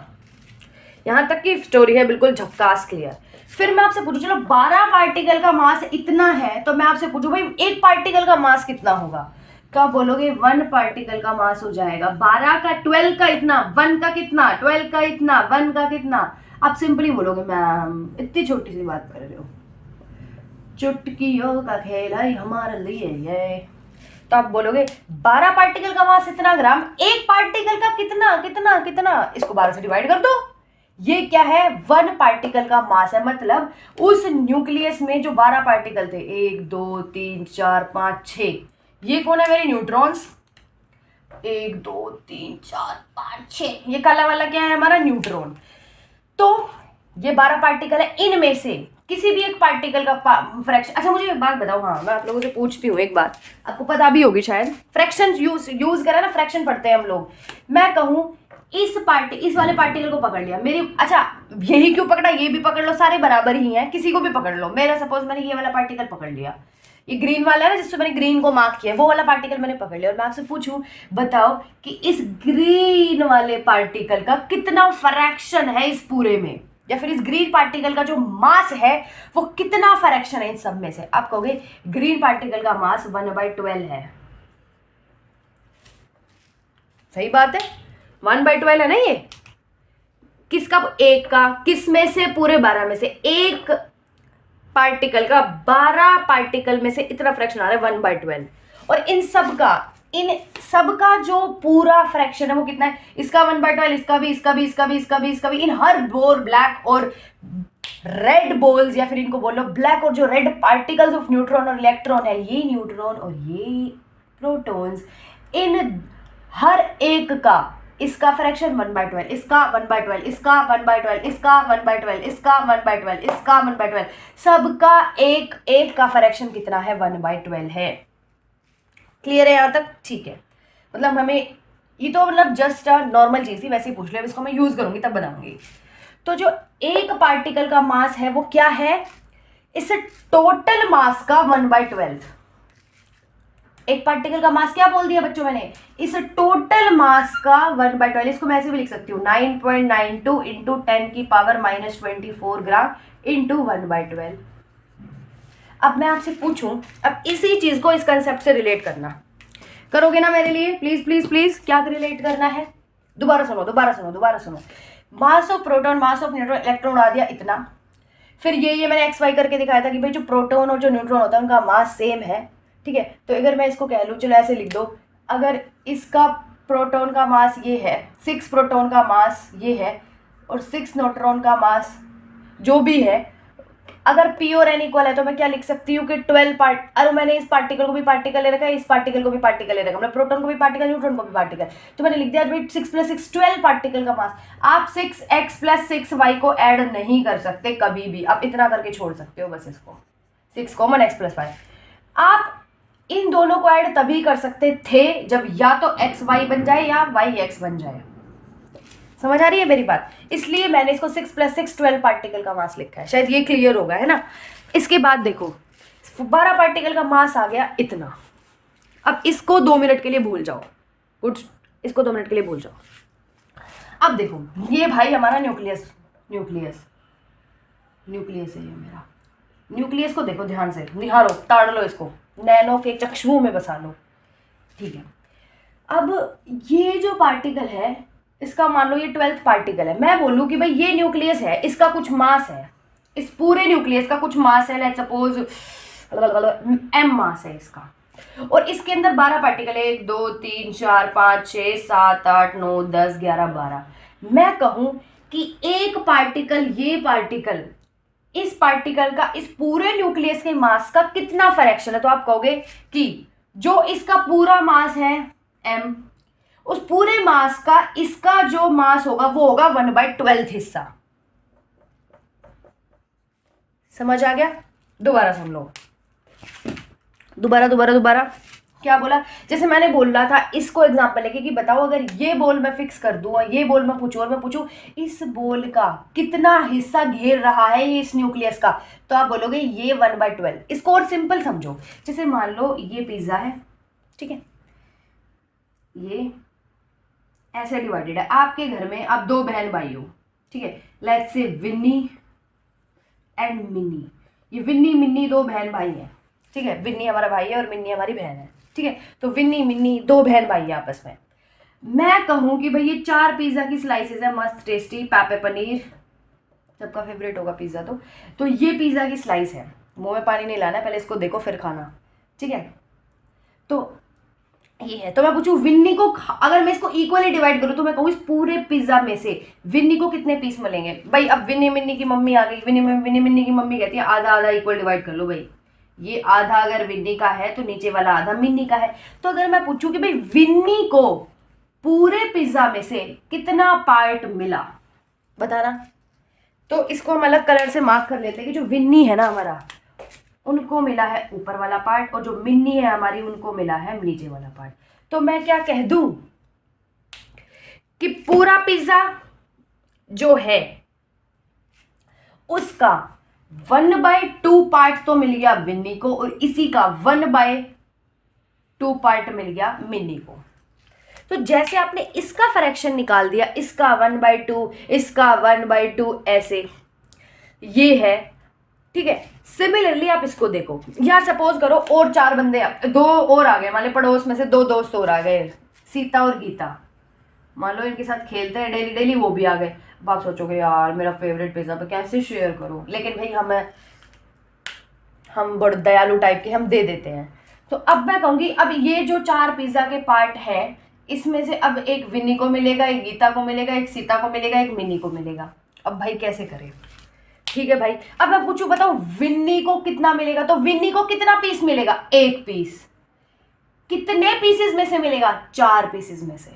यहां तक की स्टोरी है बिल्कुल झक्कास क्लियर। फिर मैं आपसे पूछूं, चलो 12 पार्टिकल का मास इतना है, तो मैं आपसे पूछूं भाई एक पार्टिकल का मास कितना होगा, तो आप बोलोगे 1 पार्टिकल का मास हो जाएगा 12 का, 12 का इतना, 1 का कितना, 12 का इतना, 1 का कितना। आप सिंपली बोलोगे मैम इतनी छोटी सी बात कर रहे हो, चुटकियों का खेल है हमारे लिए ये। तो आप बोलोगे 12 पार्टिकल का मास इतना ग्राम, एक पार्टिकल का कितना कितना कितना, इसको 12 से डिवाइड कर दो। ये क्या है, 1 पार्टिकल का मास है, मतलब उस न्यूक्लियस में जो 12 पार्टिकल थे, 1 2 3 4 5 6, ये कौन है मेरे न्यूट्रॉन्स, 1 2 3 4 5 6, ये काला वाला क्या है हमारा न्यूट्रॉन। तो ये 12 पार्टिकल है, इनमें से किसी भी एक पार्टिकल का फ्रैक्शन। अच्छा मुझे एक बात बताओ, हाँ मैं आप लोगों से पूछती हूँ एक बात, आपको पता भी होगी शायद, फ्रैक्शन यूज करा ना, फ्रैक्शन पढ़ते हैं हम लोग। मैं कहूँ इस वाले पार्टिकल को पकड़ लिया मेरी, अच्छा यही क्यों पकड़ा, ये भी पकड़ लो, सारे बराबर ही हैं, किसी को भी पकड़ लो। मेरा सपोज मैंने ये वाला पार्टिकल पकड़ लिया, ये ग्रीन वाला है ना जिससे मैंने ग्रीन को मार्क किया, वो वाला पार्टिकल मैंने पकड़ लिया, और मैं आपसे पूछूं बताओ कि इस ग्रीन वाले पार्टिकल का कितना फ्रैक्शन है इस पूरे में, या फिर इस ग्रीन पार्टिकल का जो मास है वो कितना फ्रैक्शन है इन सब में से। आप कहोगे ग्रीन पार्टिकल का मास 1/12 है, सही बात है, 1/12 है ना ये, किसका, एक का, किस में से, पूरे 12 में से एक पार्टिकल का, 12 पार्टिकल में से इतना फ्रैक्शन आ रहा है 1/12। और इन सब का जो पूरा फ्रैक्शन है वो कितना है, इसका 1/12, इसका भी, इसका भी, इसका भी, इसका भी, इसका भी, इन हर बोर ब्लैक और रेड बोल्स, या फिर इनको बोलो ब्लैक और जो रेड पार्टिकल्स ऑफ न्यूट्रॉन और इलेक्ट्रॉन है, ये न्यूट्रॉन और ये प्रोटॉन्स, इन हर एक का, इसका फ्रैक्शन 1/12, इसका 1/12, इसका 1/12, इसका 1/12, इसका 1/12, इसका 1/12, सबका एक एक का फ्रैक्शन कितना है, 1/12 है। क्लियर है यहां तक? ठीक है, मतलब हमें ये तो मतलब जस्ट नॉर्मल चीज़ थी, वैसे ही पूछ लो, इसको मैं यूज़ करूँगी तब बनाऊंगी। तो जो एक पार्टिकल का मास है वो क्या है, इस टोटल मास का 1/12। एक पार्टिकल का मास क्या बोल दिया बच्चों मैंने, इस टोटल मास का 1/12। इसको मैं ऐसे भी लिख सकती हूँ 9.92 इंटू 10⁻⁻24 ग्राम इंटू 1/12। अब मैं आपसे पूछूं, अब इसी चीज को इस कंसेप्ट से रिलेट करना, करोगे ना मेरे लिए, प्लीज प्लीज प्लीज, क्या रिलेट करना है, दोबारा सुनो दोबारा सुनो दोबारा सुनो। मास of proton, mass of neutron, electron उड़ा दिया इतना, फिर ये मैंने एक्स वाई करके दिखाया था कि भाई जो प्रोटॉन और जो न्यूट्रॉन होता है उनका मास सेम है, ठीक है। तो अगर मैं इसको कह लूँ, चलो ऐसे लिख दो, अगर इसका प्रोटॉन का मास ये है, 6 प्रोटॉन का मास ये है और 6 न्यूट्रॉन का मास जो भी है, अगर पी और एन इक्वल है तो मैं क्या लिख सकती हूँ कि 12 पार्ट, अरे मैंने इस पार्टिकल को भी पार्टिकल ले रखा है, इस पार्टिकल को भी पार्टिकल ले रखा है, मतलब प्रोटॉन को भी पार्टिकल, न्यूट्रॉन को भी पार्टिकल, तो मैंने लिख दिया भाई 6 + 6 12 पार्टिकल का मास। आप 6x + 6y को ऐड नहीं कर सकते कभी भी, आप इतना करके छोड़ सकते हो बस इसको, 6 कॉमन x + y। आप इन दोनों को ऐड तभी कर सकते थे जब या तो x y बन जाए या y x बन जाए। समझ आ रही है मेरी बात, इसलिए मैंने इसको 6 + 6 12 पार्टिकल का मास लिखा है, शायद ये क्लियर होगा, है ना। इसके बाद देखो 12 पार्टिकल का मास आ गया इतना। अब इसको 2 मिनट के लिए भूल जाओ, कुछ इसको 2 मिनट के लिए भूल जाओ। अब देखो ये भाई हमारा न्यूक्लियस न्यूक्लियस न्यूक्लियस है, ये मेरा न्यूक्लियस को देखो ध्यान से, निहारो, ताड़ लो इसको, नैनो के चक्षुओं में बसा लो, ठीक है। अब ये जो पार्टिकल है, इसका मान लो ये 12th पार्टिकल है, मैं बोलूँ कि भाई ये न्यूक्लियस है, इसका कुछ मास है, इस पूरे न्यूक्लियस का कुछ मास है, लेट्स सपोज m मास है इसका, और इसके अंदर 12 पार्टिकल है, 1 2 3 4 5 6 7 8 9 10 11 12। मैं कहूँ कि एक पार्टिकल, ये पार्टिकल, इस पार्टिकल का इस पूरे न्यूक्लियस के मास का कितना फ्रैक्शन है, तो आप कहोगे कि जो इसका पूरा मास है m, उस पूरे मास का इसका जो मास होगा वो होगा 1/12 हिस्सा। समझ आ गया, दोबारा सुन लो, दोबारा दोबारा दोबारा। क्या बोला, जैसे मैंने बोल रहा था इसको एग्जांपल लेके कि बताओ अगर ये बॉल मैं फिक्स कर दूं और ये बॉल मैं पूछूं और मैं पूछूं इस बॉल का कितना हिस्सा घेर रहा है ये इस न्यूक्लियस का, तो आप बोलोगे ये 1/12। इसको और सिंपल समझो, जैसे मान लो ये पिज्जा है, ठीक है, ये ऐसे डिवाइडेड है, आपके घर में आप 2 बहन भाई हो, ठीक है, let's say Vinny and Minni, ये विन्नी मिन्नी 2 बहन भाई हैं, ठीक है, विन्नी हमारा भाई है और मिन्नी हमारी बहन है, ठीक है। तो विन्नी मिन्नी 2 बहन भाई है आपस में। मैं कहूँ कि भाई ये 4 पिज्जा की स्लाइसेस है, मस्त टेस्टी पापे पनीर, सबका फेवरेट होगा पिज्जा, तो ये पिज्जा की स्लाइस है, मुंह में पानी नहीं लाना है, पहले इसको देखो फिर खाना, ठीक है। तो ये है, तो मैं पूछूं विन्नी को, अगर मैं इसको इक्वली डिवाइड करूं तो मैं कहूँ इस पूरे पिज्जा में से विन्नी को कितने पीस मिलेंगे। भाई अब विन्नी मिन्नी की मम्मी आ गई, विन्नी मिन्नी की मम्मी कहती है आधा आधा इक्वल डिवाइड कर लो भाई, ये आधा अगर विन्नी का है तो नीचे वाला आधा मिन्नी का है। तो अगर मैं पूछूं कि भाई विन्नी को पूरे पिज्जा में से कितना पार्ट मिला, बताना, तो इसको हम अलग कलर से मार्क कर लेते हैं कि जो विन्नी है ना हमारा, उनको मिला है ऊपर वाला पार्ट, और जो मिन्नी है हमारी उनको मिला है नीचे वाला पार्ट। तो मैं क्या कह दूं कि पूरा पिज्जा जो है उसका 1/2 पार्ट तो मिल गया विन्नी को, और इसी का 1/2 पार्ट मिल गया मिन्नी को। तो जैसे आपने इसका फ्रैक्शन निकाल दिया, इसका 1/2, इसका 1/2, ऐसे ये है, ठीक है। सिमिलरली आप इसको देखो, यार सपोज करो और 4 बंदे, 2 और आ गए, मान लो पड़ोस में से 2 दोस्त और आ गए, सीता और गीता, मान लो इनके साथ खेलते हैं डेली डेली, वो भी आ गए। अब आप सोचोगे यार मेरा फेवरेट पिज्जा पे कैसे शेयर करूं, लेकिन भाई हम बड़े दयालु टाइप के, हम दे देते हैं। तो अब मैं कहूँगी अब ये जो 4 पिज्जा के पार्ट है, इसमें से अब एक विन्नी को मिलेगा, एक गीता को मिलेगा, एक सीता को मिलेगा, एक मिनी को मिलेगा। अब भाई कैसे करें, ठीक है भाई। अब मैं पूछूं बताओ विन्नी को कितना मिलेगा, तो विन्नी को कितना पीस मिलेगा, 1 पीस। कितने पीसेस में से मिलेगा, 4 पीसेस में से।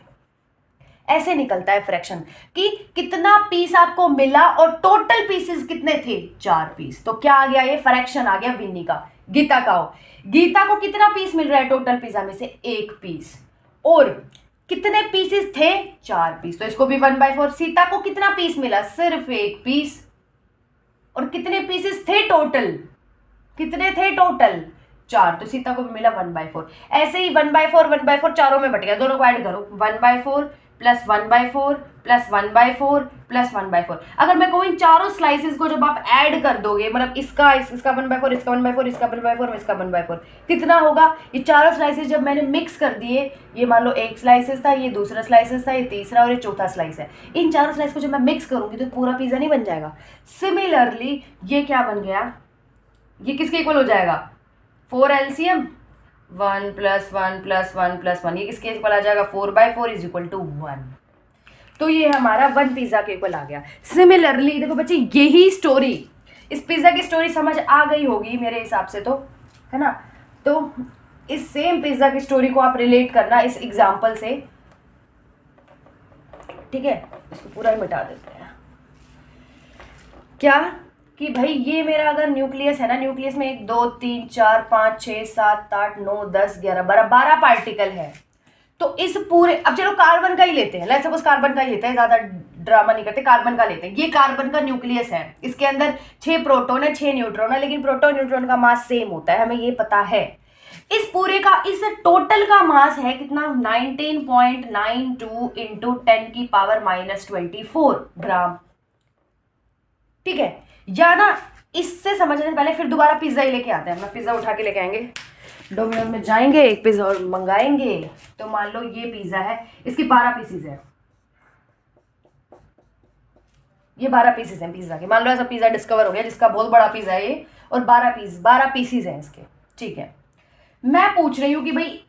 ऐसे निकलता है फ्रैक्शन कि कितना पीस आपको मिला और टोटल पीसेस कितने थे, 4 पीस। तो क्या आ गया, ये फ्रैक्शन आ गया विन्नी का। गीता का हो, गीता को कितना पीस मिल रहा है टोटल पिज्जा में से, 1 पीस, और कितने पीसेस थे? 4 पीस, तो इसको भी 1/4। सीता को कितना पीस मिला? सिर्फ 1 पीस। और कितने पीसेस थे टोटल? कितने थे टोटल? 4, तो सीता को भी मिला 1/4। ऐसे ही 1/4 चारों में बट गया, दोनों को ऐड करो, 1/4 प्लस 1/4 प्लस 1/4 प्लस 1/4। अगर मैं कहूँ इन चारों स्लाइसेस को जब आप ऐड कर दोगे, मतलब इसका 1/4, इसका 1/4, इसका 1/4, इसका 1/4, कितना होगा? ये चारों स्लाइसेस जब मैंने मिक्स कर दिए, ये मान लो एक स्लाइसेस था, ये दूसरा स्लाइसेस था, ये तीसरा और ये चौथा स्लाइस है, इन चारों स्लाइस को जब मैं मिक्स करूंगी तो पूरा पिज्जा नहीं बन जाएगा। सिमिलरली ये क्या बन गया? ये किसके इक्वल हो जाएगा? 4 LCM 1 + 1 + 1 + 1, ये किसके इक्वल आ जाएगा? 4/4 = 1। तो ये हमारा 1 पिज्जा के इक्वल आ गया। सिमिलरली देखो बच्चे, यही स्टोरी, इस पिज्जा की स्टोरी समझ आ गई होगी मेरे हिसाब से, तो है ना? तो इस सेम पिज्जा की स्टोरी को आप रिलेट करना इस एग्जाम्पल से, ठीक है? इसको पूरा ही मिटा देते हैं। क्या कि भाई ये मेरा अगर न्यूक्लियस है ना, न्यूक्लियस में 1 2 3 4 5 6 7 8 9 10 11 12 पार्टिकल है। तो इस पूरे, अब चलो कार्बन का ही लेते हैं, लेट्स सपोज कार्बन का ही लेते हैं, ज्यादा ड्रामा नहीं करते, कार्बन का लेते हैं। ये कार्बन का न्यूक्लियस है, इसके अंदर 6 प्रोटॉन है 6 न्यूट्रॉन है, लेकिन प्रोटॉन न्यूट्रॉन का मास सेम होता है, हमें ये पता है। इस पूरे का, इस टोटल का मास है कितना? 19.92 इंटू 10⁻⁻24 ग्राम, ठीक है? या ना इससे समझने से पहले फिर दोबारा पिज्जा ही लेके आते हैं, अपना पिज्जा उठा के लेके आएंगे, डोमिनोज में जाएंगे, एक पिज्जा और मंगाएंगे। तो मान लो ये पिज्जा है, इसकी 12 पीसेस है, ये 12 पीसेस हैं पिज्जा के। मान लो ऐसा पिज्जा डिस्कवर हो गया जिसका बहुत बड़ा पिज्जा है ये, और 12 पीसेस हैं इसके, ठीक है? मैं पूछ रही हूँ कि भाई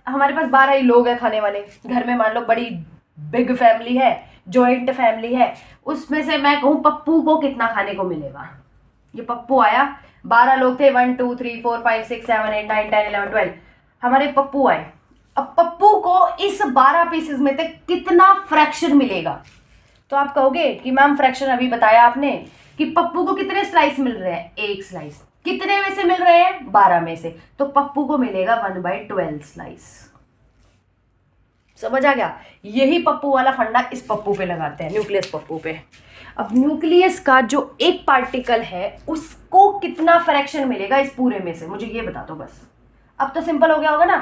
हमारे पास 12 ही लोग हैं खाने वाले, घर में मान लो बड़ी बिग फैमिली है, जॉइंट फैमिली है, उसमें से मैं कहूँ पप्पू को कितना खाने को मिलेगा? ये पप्पू आया, 12 लोग थे, 1 2 3 4 5 6 7 8 9 10 11 12, हमारे पप्पू आए। अब पप्पू को इस 12 पीसेस में से कितना फ्रैक्शन मिलेगा? तो आप कहोगे कि मैम फ्रैक्शन अभी बताया आपने कि पप्पू को कितने स्लाइस मिल रहे हैं? 1 स्लाइस। कितने में से मिल रहे हैं? 12 में से। तो पप्पू को मिलेगा 1/12 स्लाइस। समझ आ गया? यही पप्पू वाला फंडा इस पप्पू पे लगाते हैं, न्यूक्लियस पप्पू पे। अब न्यूक्लियस का जो एक पार्टिकल है उसको कितना फ्रैक्शन मिलेगा इस पूरे में से, मुझे ये बता दो बस। अब तो सिंपल हो गया होगा ना?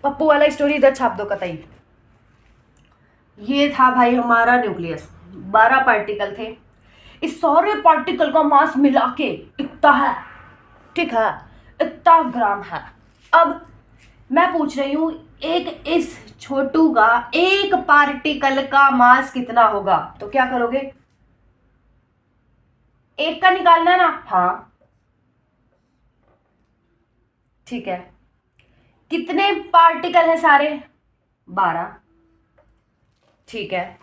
पप्पू वाला स्टोरी इधर छाप दो कतई। ये था भाई हमारा न्यूक्लियस, 12 पार्टिकल थे, इस सारे पार्टिकल का मास मिला के इतना है, ठीक है? इतना ग्राम है। अब मैं पूछ रही हूं एक इस छोटू का एक पार्टिकल का मास कितना होगा? तो क्या करोगे? एक का निकालना है ना? हाँ, ठीक है। कितने पार्टिकल है सारे? 12, ठीक है।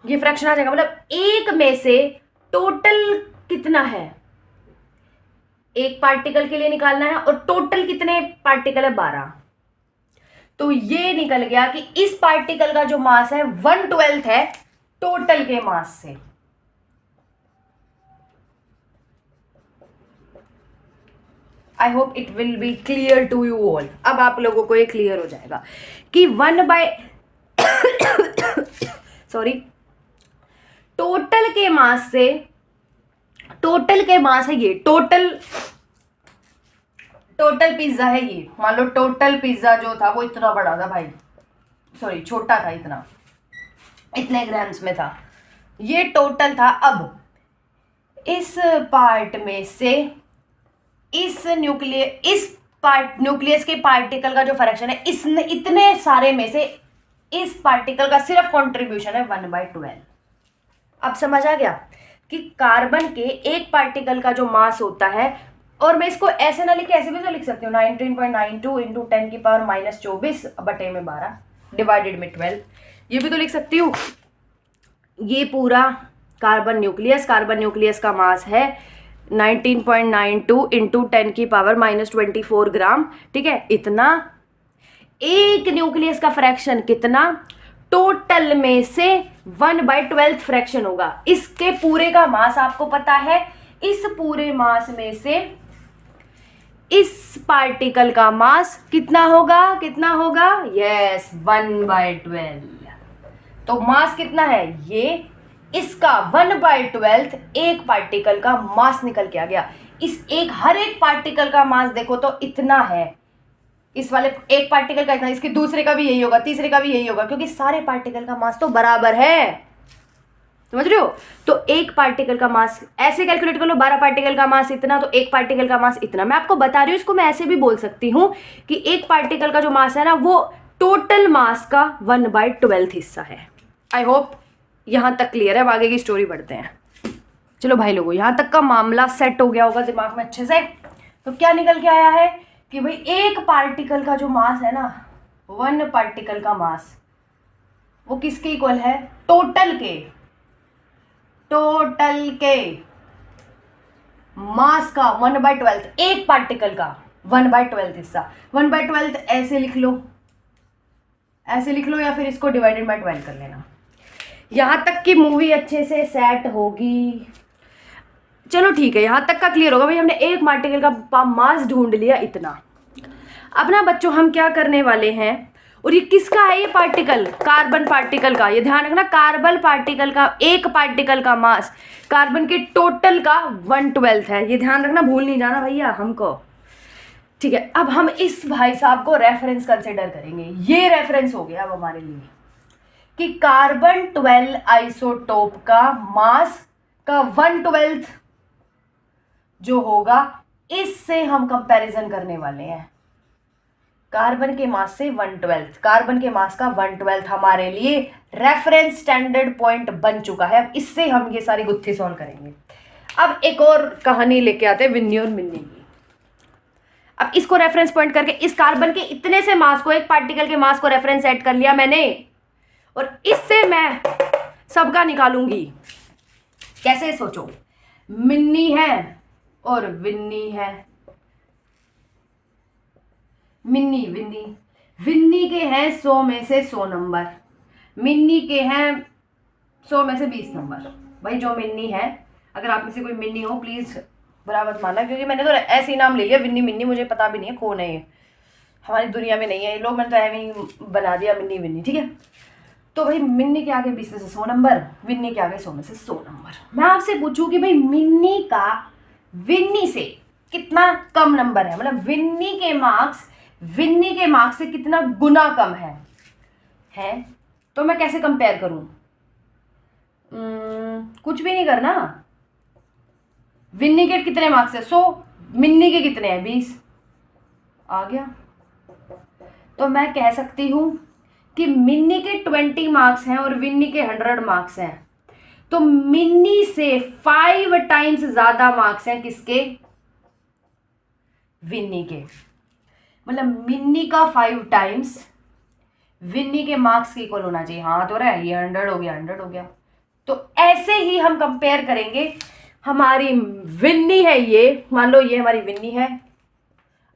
ये फ्रैक्शन आ जाएगा, मतलब एक में से टोटल कितना है? एक पार्टिकल के लिए निकालना है, और टोटल कितने पार्टिकल है? 12। तो ये निकल गया कि इस पार्टिकल का जो मास है 1/12 है टोटल के मास से। I hope it will be clear to you all. अब आप लोगों को ये क्लियर हो जाएगा कि सॉरी, टोटल के मास से, टोटल के मास है ये, टोटल पिज्जा है ये। मान लो टोटल पिज्जा जो था वो इतना बड़ा था भाई, सॉरी छोटा था, इतने ग्राम्स में था, ये टोटल था। अब इस पार्ट में से इस न्यूक्लियस के पार्टिकल का जो फ्रैक्शन है, इसने इतने सारे में से इस पार्टिकल का सिर्फ कंट्रीब्यूशन है 1/12। अब समझ आ गया कि कार्बन के एक पार्टिकल का जो मास होता है, और मैं इसको ऐसे ना लिखे, ऐसे भी तो लिख सकती हूँ, 19.92 इंटू 10⁻⁻24 बटे में 12 डिवाइडेड में 12, ये भी तो लिख सकती हूँ। ये पूरा कार्बन न्यूक्लियस का मास है 19.92 इंटू 10⁻⁻24 ग्राम, ठीक है? इतना। एक न्यूक्लियस का फ्रैक्शन कितना? टोटल में से 1/12 फ्रैक्शन होगा। इसके पूरे का मास आपको पता है, इस पूरे मास में से इस पार्टिकल का मास कितना होगा? यस, 1/12। तो मास कितना है? ये इसका 1/12 एक पार्टिकल का मास निकल के आ गया। हर एक पार्टिकल का मास देखो तो इतना है, इस वाले एक पार्टिकल का इतना, इसके दूसरे का भी यही होगा, तीसरे का भी यही होगा, क्योंकि सारे पार्टिकल का मास तो बराबर है। समझ रहे हो? तो एक पार्टिकल का मास ऐसे कैलकुलेट कर लो, 12 पार्टिकल का मास इतना, तो एक पार्टिकल का मास इतना। मैं आपको बता रही हूँ, इसको मैं ऐसे भी बोल सकती हूँ कि एक पार्टिकल का जो मास है ना, वो टोटल मास का 1/12 हिस्सा है। आई होप यहाँ तक क्लियर है। अब आगे की स्टोरी बढ़ते हैं। चलो भाई लोगों, यहाँ तक का मामला सेट हो गया होगा दिमाग में अच्छे से। तो क्या निकल के आया है कि भाई एक पार्टिकल का जो मास है ना, 1 पार्टिकल का मास, वो किसके इक्वल है? टोटल के मास का 1/12, एक पार्टिकल का 1/12 हिस्सा। 1/12 ऐसे लिख लो या फिर इसको डिवाइडेड बाय 12 कर लेना। यहां तक की मूवी अच्छे से सेट होगी। चलो ठीक है, यहां तक का क्लियर होगा भाई। हमने एक पार्टिकल का मास ढूंढ लिया इतना। अब ना बच्चों, हम क्या करने वाले हैं, और ये किसका है? ये पार्टिकल कार्बन पार्टिकल का। ये ध्यान रखना, कार्बन पार्टिकल का, एक पार्टिकल का मास कार्बन के टोटल का 1/12 है। ये ध्यान रखना, भूल नहीं जाना भैया हमको। ठीक है, अब हम इस भाई साहब को रेफरेंस कंसिडर करेंगे। ये रेफरेंस हो गया अब हमारे लिए कि कार्बन 12 आइसोटोप का मास का 1/12 जो होगा, इससे हम कंपैरिजन करने वाले हैं। कार्बन के मास से 1/12, कार्बन के मास का 1/12 हमारे लिए रेफरेंस स्टैंडर्ड पॉइंट बन चुका है। अब इससे हम ये सारी गुत्थी सॉल्व करेंगे। अब एक और कहानी लेके आते हैं, विन्नी और मिन्नी की। अब इसको रेफरेंस पॉइंट करके इस कार्बन के इतने से मास को, एक पार्टिकल के मास को रेफरेंस सेट कर लिया मैंने, और इससे मैं सबका निकालूंगी। कैसे? सोचो, मिन्नी है और विन्नी है। विन्नी के हैं 100 में से 100 नंबर, मिन्नी के हैं 100 में से 20 नंबर। भाई जो मिन्नी है, अगर आप में से कोई मिन्नी हो प्लीज बुरा मत मानना, क्योंकि मैंने तो ऐसे ही नाम ले लिया, विन्नी मिन्नी, मुझे पता भी नहीं है कौन है ये, हमारी दुनिया में नहीं है ये लोग, मैंने तो ऐसे ही बना दिया मिन्नी विन्नी। ठीक है, तो भाई मिन्नी के आगे 20 में से 100 नंबर, विन्नी के आगे 100 में से 100 नंबर। मैं आपसे पूछूं कि भाई मिन्नी का विन्नी से कितना कम नंबर है, मतलब विन्नी के मार्क्स से कितना गुना कम है? तो मैं कैसे कंपेयर करूं? कुछ भी नहीं करना। विन्नी के कितने मार्क्स है? 100, मिन्नी के कितने हैं? 20। आ गया। तो मैं कह सकती हूं कि मिन्नी के 20 मार्क्स हैं और विन्नी के 100 मार्क्स हैं। तो मिन्नी से 5 टाइम्स ज्यादा मार्क्स हैं किसके? विन्नी के। मतलब मिन्नी का 5 टाइम्स विन्नी के मार्क्स के इक्वल होना चाहिए। हाँ तो रहा है, ये 100 हो गया, 100 हो गया। तो ऐसे ही हम कंपेयर करेंगे। हमारी विन्नी है ये, मान लो ये हमारी विन्नी है।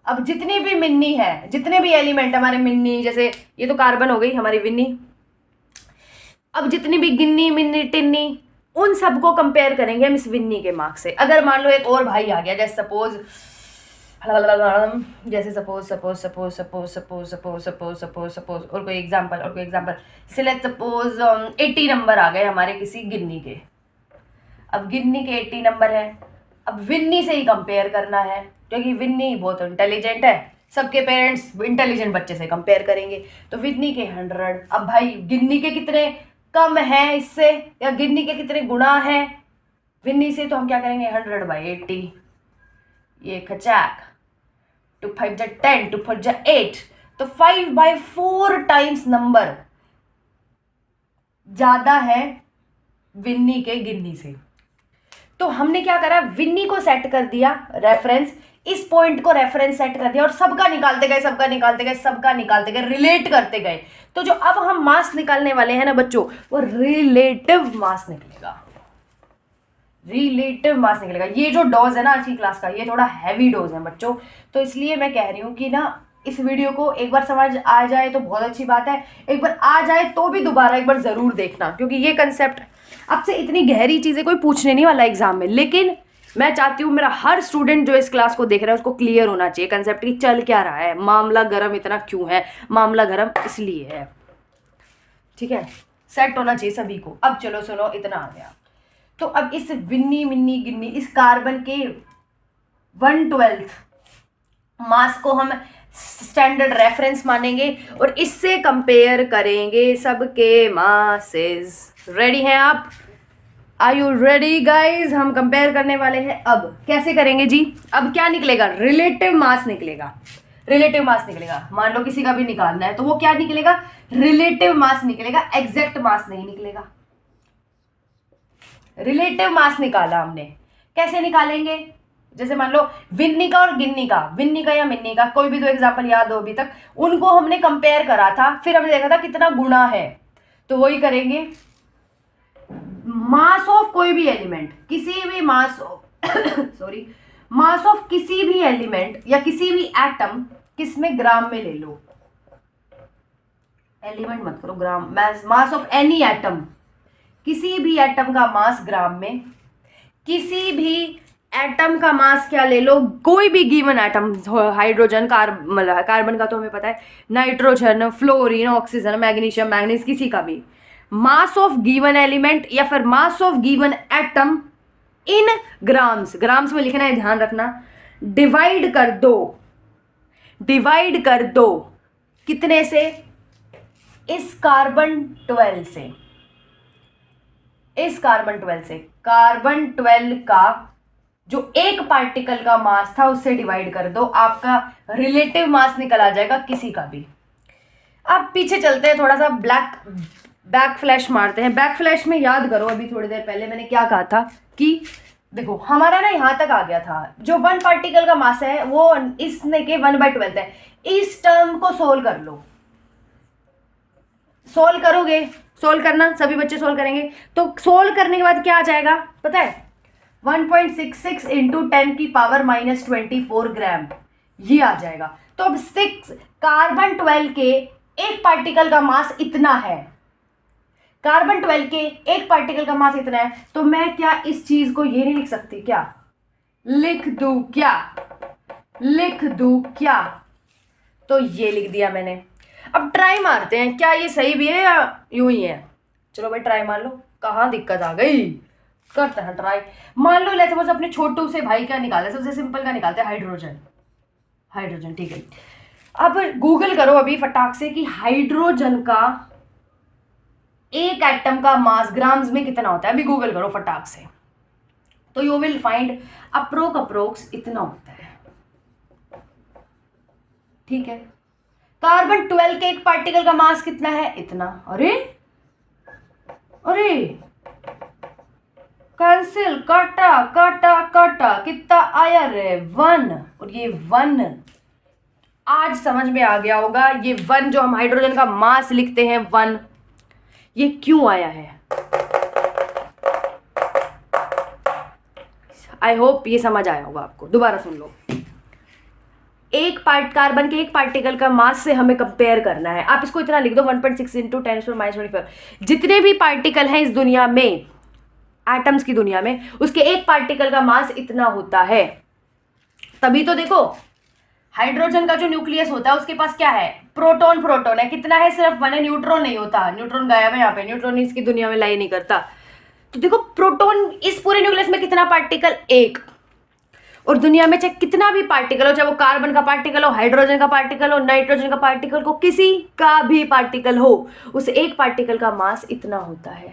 अब जितनी भी मिन्नी है, जितने भी एलिमेंट हमारे मिन्नी, जैसे ये तो कार्बन हो गई हमारी विन्नी, अब जितनी भी गिन्नी मिन्नी टिन्नी, उन सबको कंपेयर करेंगे हम इस विन्नी के मार्क्स से। अगर मान लो एक और भाई आ गया, जैसे सपोज और कोई एग्जांपल से लेट्स सपोज 80 नंबर आ गए हमारे किसी गिन्नी के। अब गिन्नी के 80 नंबर है, अब विन्नी से ही कंपेयर करना है, क्योंकि विन्नी बहुत इंटेलिजेंट है, सबके पेरेंट्स इंटेलिजेंट बच्चे से कंपेयर करेंगे। तो विन्नी के 100, अब भाई गिन्नी के कितने कम है इससे, या गिन्नी के कितने गुना है विन्नी से, तो हम क्या करेंगे 100/80। ये खचाक 2 5 जा 10, 2 4 जा 8, तो 5/4 टाइम्स नंबर ज्यादा है विन्नी के गिन्नी से। तो हमने क्या करा, विन्नी को सेट कर दिया रेफरेंस, इस पॉइंट को रेफरेंस सेट कर दिया, और सबका निकालते गए, रिलेट करते गए। तो जो अब हम मास निकालने वाले हैं ना बच्चों, वो रिलेटिव मास निकलेगा। ये जो डोज है ना आज की क्लास का, ये थोड़ा हैवी डोज है बच्चों। तो इसलिए मैं कह रही हूँ कि ना इस वीडियो को एक बार समझ आ जाए तो बहुत अच्छी बात है, एक बार आ जाए तो भी दोबारा एक बार जरूर देखना, क्योंकि ये कंसेप्ट अब से इतनी गहरी चीजें कोई पूछने नहीं वाला एग्जाम में, लेकिन मैं चाहती हूँ मेरा हर स्टूडेंट जो इस क्लास को देख रहा है उसको क्लियर होना चाहिए कंसेप्ट कि चल क्या रहा है, मामला गर्म इतना क्यों है, मामला गर्म इसलिए है। ठीक है, सेट होना चाहिए सभी को। अब चलो सुनो, इतना आ गया। तो अब इस विन्नी मिन्नी गिन्नी इस कार्बन के 1/12 मास को हम स्टैंडर्ड रेफरेंस मानेंगे और इससे कंपेयर करेंगे सबके मासेस। रेडी हैं आप? Are you ready guys? हम कंपेयर करने वाले हैं। अब कैसे करेंगे जी? अब क्या निकलेगा? रिलेटिव मास निकलेगा। रिलेटिव मास निकलेगा। मान लो किसी का भी निकालना है तो वो क्या निकलेगा? रिलेटिव मास निकलेगा, एग्जैक्ट मास नहीं निकलेगा। रिलेटिव मास निकाला हमने। कैसे निकालेंगे? जैसे मान लो विन्नी का और गिन्नी का, विन्नी का या मिन्नी का, कोई भी दो एग्जाम्पल याद हो अभी तक, उनको हमने कंपेयर करा था, फिर हमने देखा था कितना गुना है। तो वही करेंगे। मास ऑफ कोई भी एलिमेंट, किसी भी मास सॉरी मास ऑफ किसी भी एलिमेंट या किसी भी एटम, किसमें? ग्राम में ले लो। एलिमेंट मत करो, ग्राम। मास ऑफ एनी एटम, किसी भी एटम का मास ग्राम में। किसी भी एटम का मास क्या ले लो? कोई भी गिवन एटम, हाइड्रोजन, कार्बन का तो हमें पता है, nitrogen, fluorine, oxygen, magnesium, manganese, किसी का भी मास ऑफ गिवन एलिमेंट या फिर mass of given atom in grams. Grams में लिखना है, ध्यान रखना। डिवाइड कर दो, डिवाइड कर दो कितने से? इस कार्बन 12 से। इस कार्बन 12 से, कार्बन 12 का जो एक पार्टिकल का मास था उससे डिवाइड कर दो, आपका रिलेटिव मास निकल आ जाएगा किसी का भी। अब पीछे चलते हैं, थोड़ा सा बैक फ्लैश मारते हैं। बैक फ्लैश में याद करो, अभी थोड़ी देर पहले मैंने क्या कहा था कि देखो हमारा ना यहां तक आ गया था, जो 1 पार्टिकल का मास है वो इसने के 1/12 है। इस टर्म को सोल्व कर लो। सोल्व करोगे, सोल्व करना, सभी बच्चे सोल्व करेंगे। तो सोल्व करने के बाद क्या आ जाएगा पता है? 1.66 इंटू 10⁻⁻24 ग्राम, ये आ जाएगा। तो अब 6 कार्बन 12 के एक पार्टिकल का मास इतना है, कार्बन 12 के एक पार्टिकल का मास इतना है, तो मैं क्या इस चीज को ये नहीं लिख सकती क्या? लिख दूं क्या? लिख दूं क्या? तो ये लिख दिया मैंने। अब ट्राई मारते हैं, क्या ये सही भी है या यूं ही है? चलो भाई ट्राई मार लो। कहाँ दिक्कत आ गई? करते हैं ट्राई। मान लो लेट्स सपोज अपने छोटू से भाई क्या निकालते हैं, सबसे सिंपल का निकालते हैं, हाइड्रोजन। हाइड्रोजन, ठीक है। अब गूगल करो अभी फटाक से कि हाइड्रोजन का एक एटम का मास ग्राम्स में कितना होता है। अभी गूगल करो फटाक से, तो यू विल फाइंड अप्रोक्स इतना होता है। ठीक है, कार्बन 12 के एक पार्टिकल का मास कितना है? इतना। अरे अरे कैंसिल, काटा काटा काटा, कितना आया रे? 1। और ये 1 आज समझ में आ गया होगा, ये 1 जो हम हाइड्रोजन का मास लिखते हैं 1, ये क्यों आया है। आई होप ये समझ आया होगा आपको। दोबारा सुन लो। कार्बन के एक पार्टिकल का मास से हमें कंपेयर करना है। आप इसको इतना लिख दो, 1.6 इंटू 10⁻⁻24। जितने भी पार्टिकल हैं इस दुनिया में, एटम्स की दुनिया में, उसके एक पार्टिकल का मास इतना होता है। तभी तो देखो हाइड्रोजन का जो न्यूक्लियस होता है उसके पास क्या है? प्रोटॉन। प्रोटॉन है कितना है? सिर्फ 1 है। न्यूट्रॉन नहीं होता, न्यूट्रॉन गायब है यहाँ पे, न्यूट्रॉन इसकी दुनिया में लाई नहीं करता। तो देखो प्रोटॉन इस पूरे न्यूक्लियस में कितना पार्टिकल? एक। और दुनिया में चाहे कितना भी पार्टिकल हो, चाहे वो कार्बन का पार्टिकल हो, हाइड्रोजन का पार्टिकल हो, नाइट्रोजन का पार्टिकल हो, किसी का भी पार्टिकल हो, उस एक पार्टिकल का मास इतना होता है।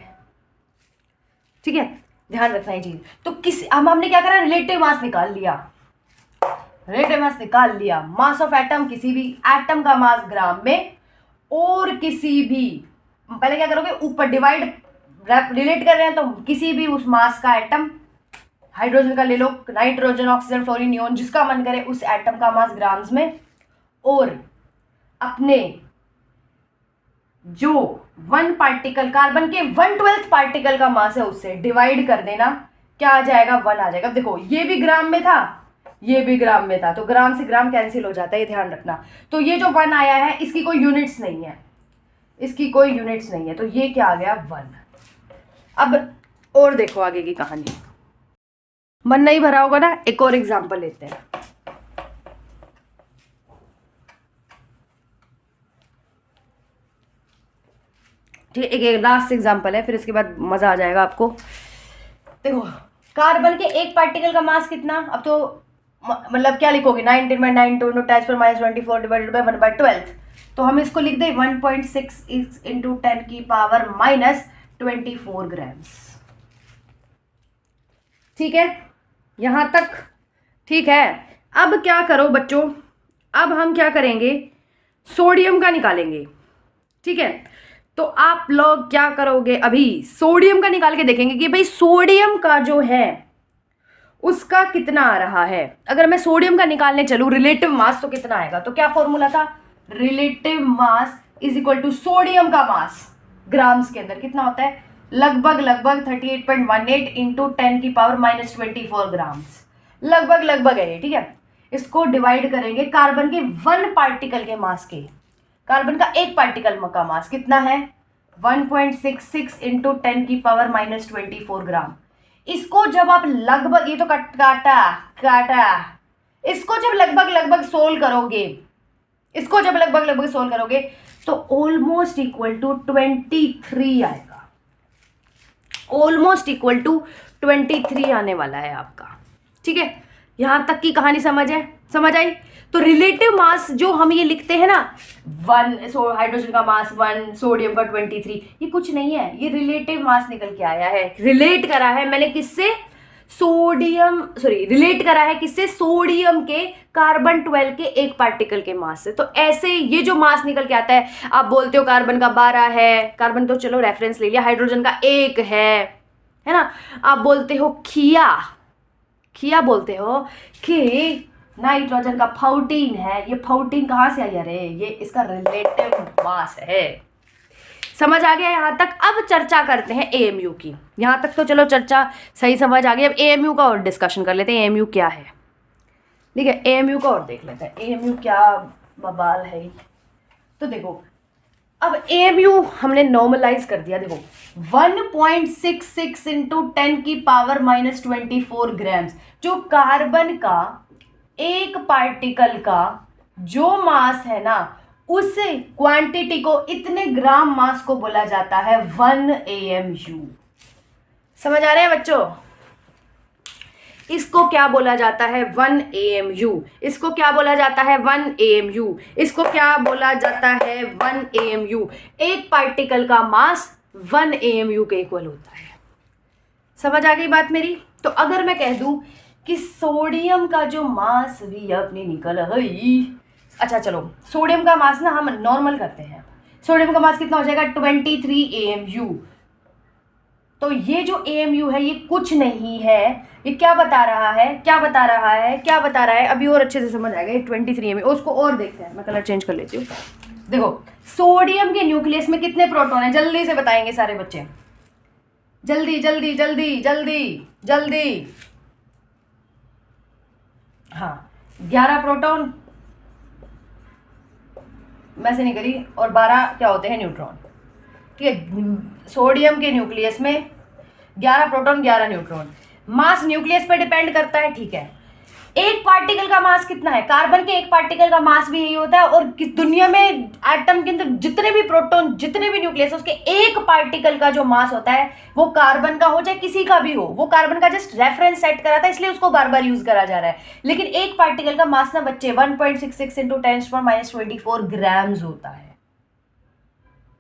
ठीक है, ध्यान रखना है चीज। तो हमने क्या करा? रिलेटिव मास निकाल लिया। रिलेटिव मास निकाल लिया। मास ऑफ एटम, किसी भी एटम का मास ग्राम में, और किसी भी, पहले क्या करोगे? ऊपर डिवाइड, रिलेट कर रहे हैं तो किसी भी उस मास का एटम, हाइड्रोजन का ले लो, नाइट्रोजन, ऑक्सीजन, फ्लोरीन, नियोन, जिसका मन करे उस एटम का मास ग्राम्स में, और अपने जो 1 पार्टिकल, कार्बन के 1/12 पार्टिकल का मास है उससे डिवाइड कर देना। क्या आ जाएगा? 1 आ जाएगा। देखो ये भी ग्राम में था, ये भी ग्राम में था, तो ग्राम से ग्राम कैंसिल हो जाता है, ये ध्यान रखना। तो ये जो 1 आया है इसकी कोई यूनिट्स नहीं है, इसकी कोई यूनिट्स नहीं है, तो ये क्या आ गया? 1। अब और देखो आगे की कहानी। मन नहीं भरा होगा ना, एक और एग्जाम्पल लेते हैं। ठीक है, एक लास्ट एग्जाम्पल है, फिर इसके बाद मजा आ जाएगा आपको। देखो, कार्बन के एक पार्टिकल का मास कितना, अब तो मतलब क्या लिखोगे, 19/92 × 10⁻24 डिवाइडेड बाय 1/12। तो हम इसको लिख दें 1.6 इंटू 10⁻24 ग्राम्स। ठीक है, यहां तक ठीक है। अब क्या करो बच्चों, अब हम क्या करेंगे, सोडियम का निकालेंगे। ठीक है, तो आप लोग क्या करोगे, अभी सोडियम का निकाल के देखेंगे कि भाई सोडियम का जो है उसका कितना आ रहा है। अगर मैं सोडियम का निकालने चलूं रिलेटिव मास, तो कितना आएगा, तो क्या फॉर्मूला था, relative mass is equal to sodium का मास ग्राम्स के अंदर कितना होता है, लगभग 38.18 इंटू 10⁻24 ग्राम्स, लगभग है ये। ठीक है, इसको डिवाइड करेंगे कार्बन के 1 पार्टिकल के मास के। कार्बन का एक पार्टिकल का मास कितना है, 1.66 इंटू 10⁻24 ग्राम। इसको जब आप लगभग, ये तो काटा, इसको जब लगभग सोल्व करोगे, इसको जब लगभग सोल्व करोगे तो ऑलमोस्ट इक्वल टू 23 आएगा, ऑलमोस्ट इक्वल टू 23 आने वाला है आपका। ठीक है, यहां तक की कहानी समझ आई। तो रिलेटिव मास जो हम ये लिखते हैं ना, 1 हाइड्रोजन का मास 1, सोडियम का 23, ये कुछ नहीं है, ये रिलेटिव मास निकल के आया है। रिलेट करा है मैंने किससे, रिलेट करा है किससे, सोडियम के कार्बन 12 के एक पार्टिकल के मास से। तो ऐसे ये जो मास निकल के आता है, आप बोलते हो कार्बन का 12 है, कार्बन तो चलो रेफरेंस ले लिया, हाइड्रोजन का 1 है ना, आप बोलते हो खिया बोलते हो कि नाइट्रोजन का 14 है, ये 14 कहाँ से आई, अरे ये इसका रिलेटिव मास है। समझ आ गया यहाँ तक। अब चर्चा करते हैं एएमयू की। यहाँ तक तो चलो चर्चा सही समझ आ गई, अब एएमयू का और डिस्कशन कर लेते हैं, एएमयू क्या है। ठीक है, एएमयू का और देख लेते हैं, एएमयू क्या बवाल है। तो देखो, अब एएमयू हमने नॉर्मलाइज कर दिया। देखो 1.66 इंटू 10⁻24 ग्राम्स, जो कार्बन का एक पार्टिकल का जो मास है ना, उस क्वांटिटी को, इतने ग्राम मास को बोला जाता है 1 AMU। समझ आ रहे हैं बच्चों, इसको क्या बोला जाता है 1 AMU, इसको क्या बोला जाता है 1 AMU, इसको क्या बोला जाता है 1 AMU। एक पार्टिकल का मास 1 AMU के इक्वल होता है। समझ आ गई बात मेरी। तो अगर मैं कह दूं कि सोडियम का जो मास भी अपनी निकल है, अच्छा चलो सोडियम का मास ना हम नॉर्मल करते हैं, सोडियम का मास कितना हो जाएगा 23 AMU। तो ये जो AMU है ये कुछ नहीं है, ये क्या बता रहा है, अभी और अच्छे से समझ आएगा। ये 23 AMU, उसको और देखते हैं, मैं कलर चेंज कर लेती हूँ। देखो सोडियम के न्यूक्लियस में कितने प्रोटॉन है, जल्दी से बताएंगे सारे बच्चे, जल्दी जल्दी जल्दी जल्दी जल्दी। हाँ 11 प्रोटॉन, मैं से नहीं करी, और 12 क्या होते हैं न्यूट्रॉन। ठीक है, सोडियम के न्यूक्लियस में 11 प्रोटॉन 11 न्यूट्रॉन। मास न्यूक्लियस पे डिपेंड करता है। ठीक है, एक पार्टिकल का मास कितना है, कार्बन के एक पार्टिकल का मास भी यही होता है। और दुनिया में एटम के अंदर जितने भी प्रोटॉन, जितने भी न्यूक्लियस, उसके एक पार्टिकल का जो मास होता है वो कार्बन का हो चाहे किसी का भी हो, वो कार्बन का जस्ट रेफरेंस सेट करा था, इसलिए उसको बार बार यूज करा जा रहा है। लेकिन एक पार्टिकल का मास ना बच्चे 1.66 इंटू 10⁻24 ग्राम्स होता है।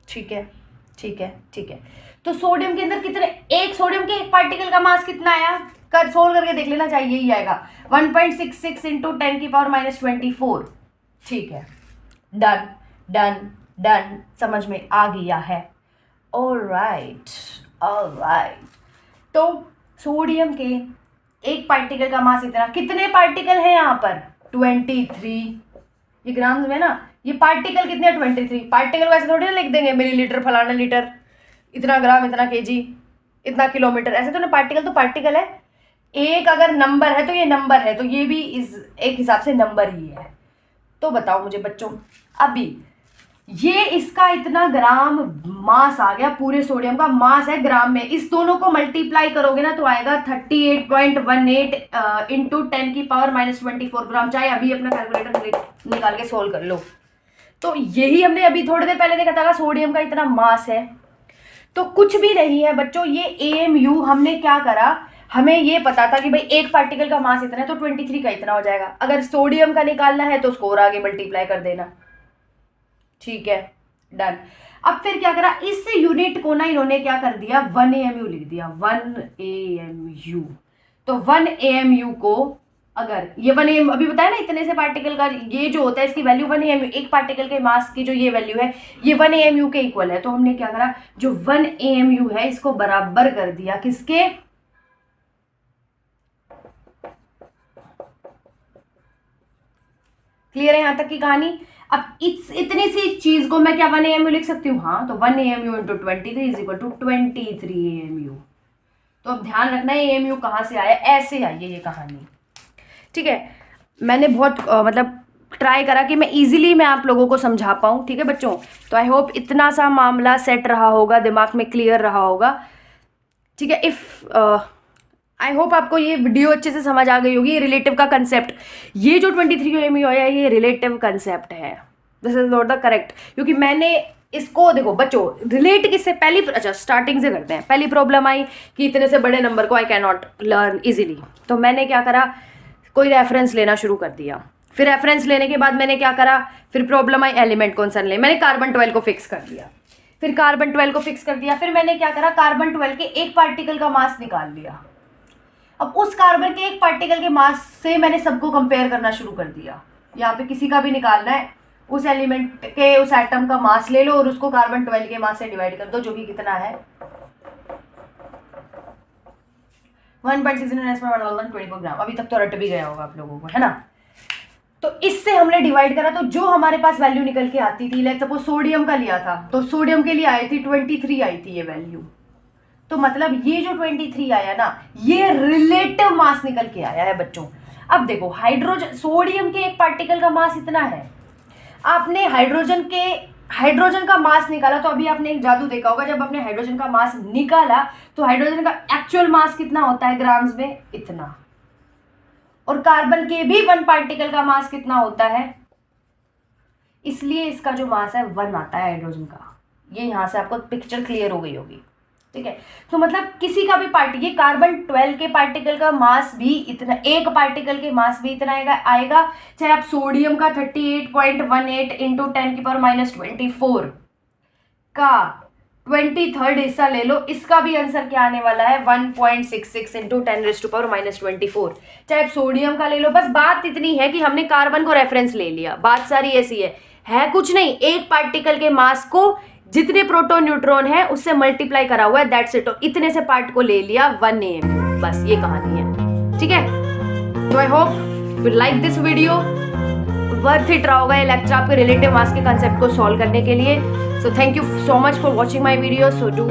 ठीक है ठीक है ठीक है। तो सोडियम के अंदर कितने, एक सोडियम के एक पार्टिकल का मास कितना आया, कर सोल्व करके देख लेना, चाहिए ही आएगा 1.66 इंटू 10⁻24। ठीक है, डन डन डन, समझ में आ गया है। Alright alright. तो सोडियम के एक पार्टिकल का मास इतना, कितने पार्टिकल है यहाँ पर 23, ये ग्राम्स में ना, ये पार्टिकल कितने हैं 23। पार्टिकल वैसे थोड़ी ना लिख देंगे मिलीलीटर, फलाना लीटर, इतना ग्राम, इतना केजी, इतना किलोमीटर, ऐसे तो ना, पार्टिकल तो पार्टिकल है। एक अगर नंबर है तो ये नंबर है, तो ये भी इस एक हिसाब से नंबर ही है। तो बताओ मुझे बच्चों, अभी ये इसका इतना ग्राम मास आ गया, पूरे सोडियम का मास है ग्राम में। इस दोनों को मल्टीप्लाई करोगे ना तो आएगा 38.18 इंटू 10⁻⁻24 ग्राम। चाहे अभी अपना कैलकुलेटर निकाल के सोल्व कर लो। तो यही हमने अभी थोड़ी देर पहले देखा था, सोडियम का इतना मास है। तो कुछ भी नहीं है बच्चों, ये AMU हमने क्या करा, हमें ये पता था कि भाई एक पार्टिकल का मास इतना है तो 23 का इतना हो जाएगा। अगर सोडियम का निकालना है तो उसको और आगे मल्टीप्लाई कर देना, ठीक है, डन। अब फिर क्या करा, इस यूनिट को ना इन्होंने क्या कर दिया, 1 AMU लिख दिया, 1 AMU। तो 1 AMU को अगर ये 1 AMU अभी बताया ना, इतने से पार्टिकल का ये जो होता है इसकी वैल्यू 1 AMU, एक पार्टिकल के मास की जो ये वैल्यू है ये 1 AMU के इक्वल है। तो हमने क्या करा, जो 1 AMU है इसको बराबर कर दिया किसके, क्लियर है यहां तक की कहानी। अब इतनी सी चीज को मैं क्या 1 AMU लिख सकती हूँ, हाँ, तो 1 AMU into 23 is equal to 23 AMU। तो अब ध्यान रखना है AMU कहाँ से आया, ऐसे आई है ये कहानी, ठीक है। मैंने बहुत मतलब ट्राई करा कि मैं इजीली मैं आप लोगों को समझा पाऊँ, ठीक है बच्चों। तो आई होप इतना सा मामला सेट रहा होगा, दिमाग में क्लियर रहा होगा, ठीक है। इफ़ आई होप आपको ये वीडियो अच्छे से समझ आ गई होगी। रिलेटिव का कंसेप्ट, ये जो 23 AMU आया ये रिलेटिव कंसेप्ट है, this is not the correct. क्योंकि मैंने इसको देखो बच्चों, रिलेट किससे, पहली अच्छा स्टार्टिंग से करते हैं। पहली प्रॉब्लम आई कि इतने से बड़े नंबर को I can not learn easily, तो मैंने क्या करा, कोई रेफरेंस लेना शुरू कर दिया। फिर रेफरेंस लेने के बाद मैंने क्या करा, फिर प्रॉब्लम आई एलिमेंट कौन सा ले, मैंने कार्बन 12 को फिक्स कर दिया। फिर कार्बन 12 को फिक्स कर दिया, फिर मैंने क्या करा, कार्बन 12 के एक पार्टिकल का मास निकाल लिया। अब उस कार्बन के एक पार्टिकल के मास से मैंने सबको कंपेयर करना शुरू कर दिया। यहाँ पे किसी का भी निकालना है, उस एलिमेंट के उस एटम का मास ले लो और उसको कार्बन 12 के मास से डिवाइड कर दो, जो कि कितना है 1.69 ग्राम। अभी तक तो रट भी गया होगा आप लोगों को, है ना। तो इससे हमने डिवाइड करा, तो जो हमारे पास वैल्यू निकल के आती थी, लेट्स सपोज सोडियम का लिया था तो सोडियम के लिए आई थी 23 आई थी ये वैल्यू। तो मतलब ये जो 23 आया ना, ये रिलेटिव मास निकल के आया है बच्चों। अब देखो हाइड्रोजन, सोडियम के एक पार्टिकल का मास इतना है, आपने हाइड्रोजन का मास निकाला, तो अभी आपने एक जादू देखा होगा, जब आपने हाइड्रोजन का मास निकाला तो हाइड्रोजन का एक्चुअल मास कितना होता है ग्राम्स में, इतना। और कार्बन के भी 1 पार्टिकल का मास कितना होता है, इसलिए इसका जो मास है 1 आता है हाइड्रोजन का। ये यहां से आपको पिक्चर क्लियर हो गई होगी, ठीक है। तो मतलब किसी का भी ये कार्बन 12 के पार्टिकल का मास भी इतना, एक पार्टिकल के मास भी इतना आएगा, चाहे आप सोडियम का 38.18 इंटू 10⁻⁻24 का 23rd हिस्सा ले लो, इसका भी आंसर क्या आने वाला है 1.66 इंटू 10⁻⁻24। चाहे आप सोडियम का ले लो, बस बात इतनी है कि हमने कार्बन को रेफरेंस ले लिया, बात सारी ऐसी है कुछ नहीं। एक पार्टिकल के मास को जितने प्रोटॉन न्यूट्रॉन है उससे मल्टीप्लाई करा हुआ है, दैट्स इट। इतने से पार्ट को ले लिया 1 AMU, बस ये कहानी है, ठीक है। तो I hope you like this video, worth it रहा होगा ये लेक्चर आपके रिलेटिव मास के कंसेप्ट को सॉल्व करने के लिए। So thank you so much for watching my video. So do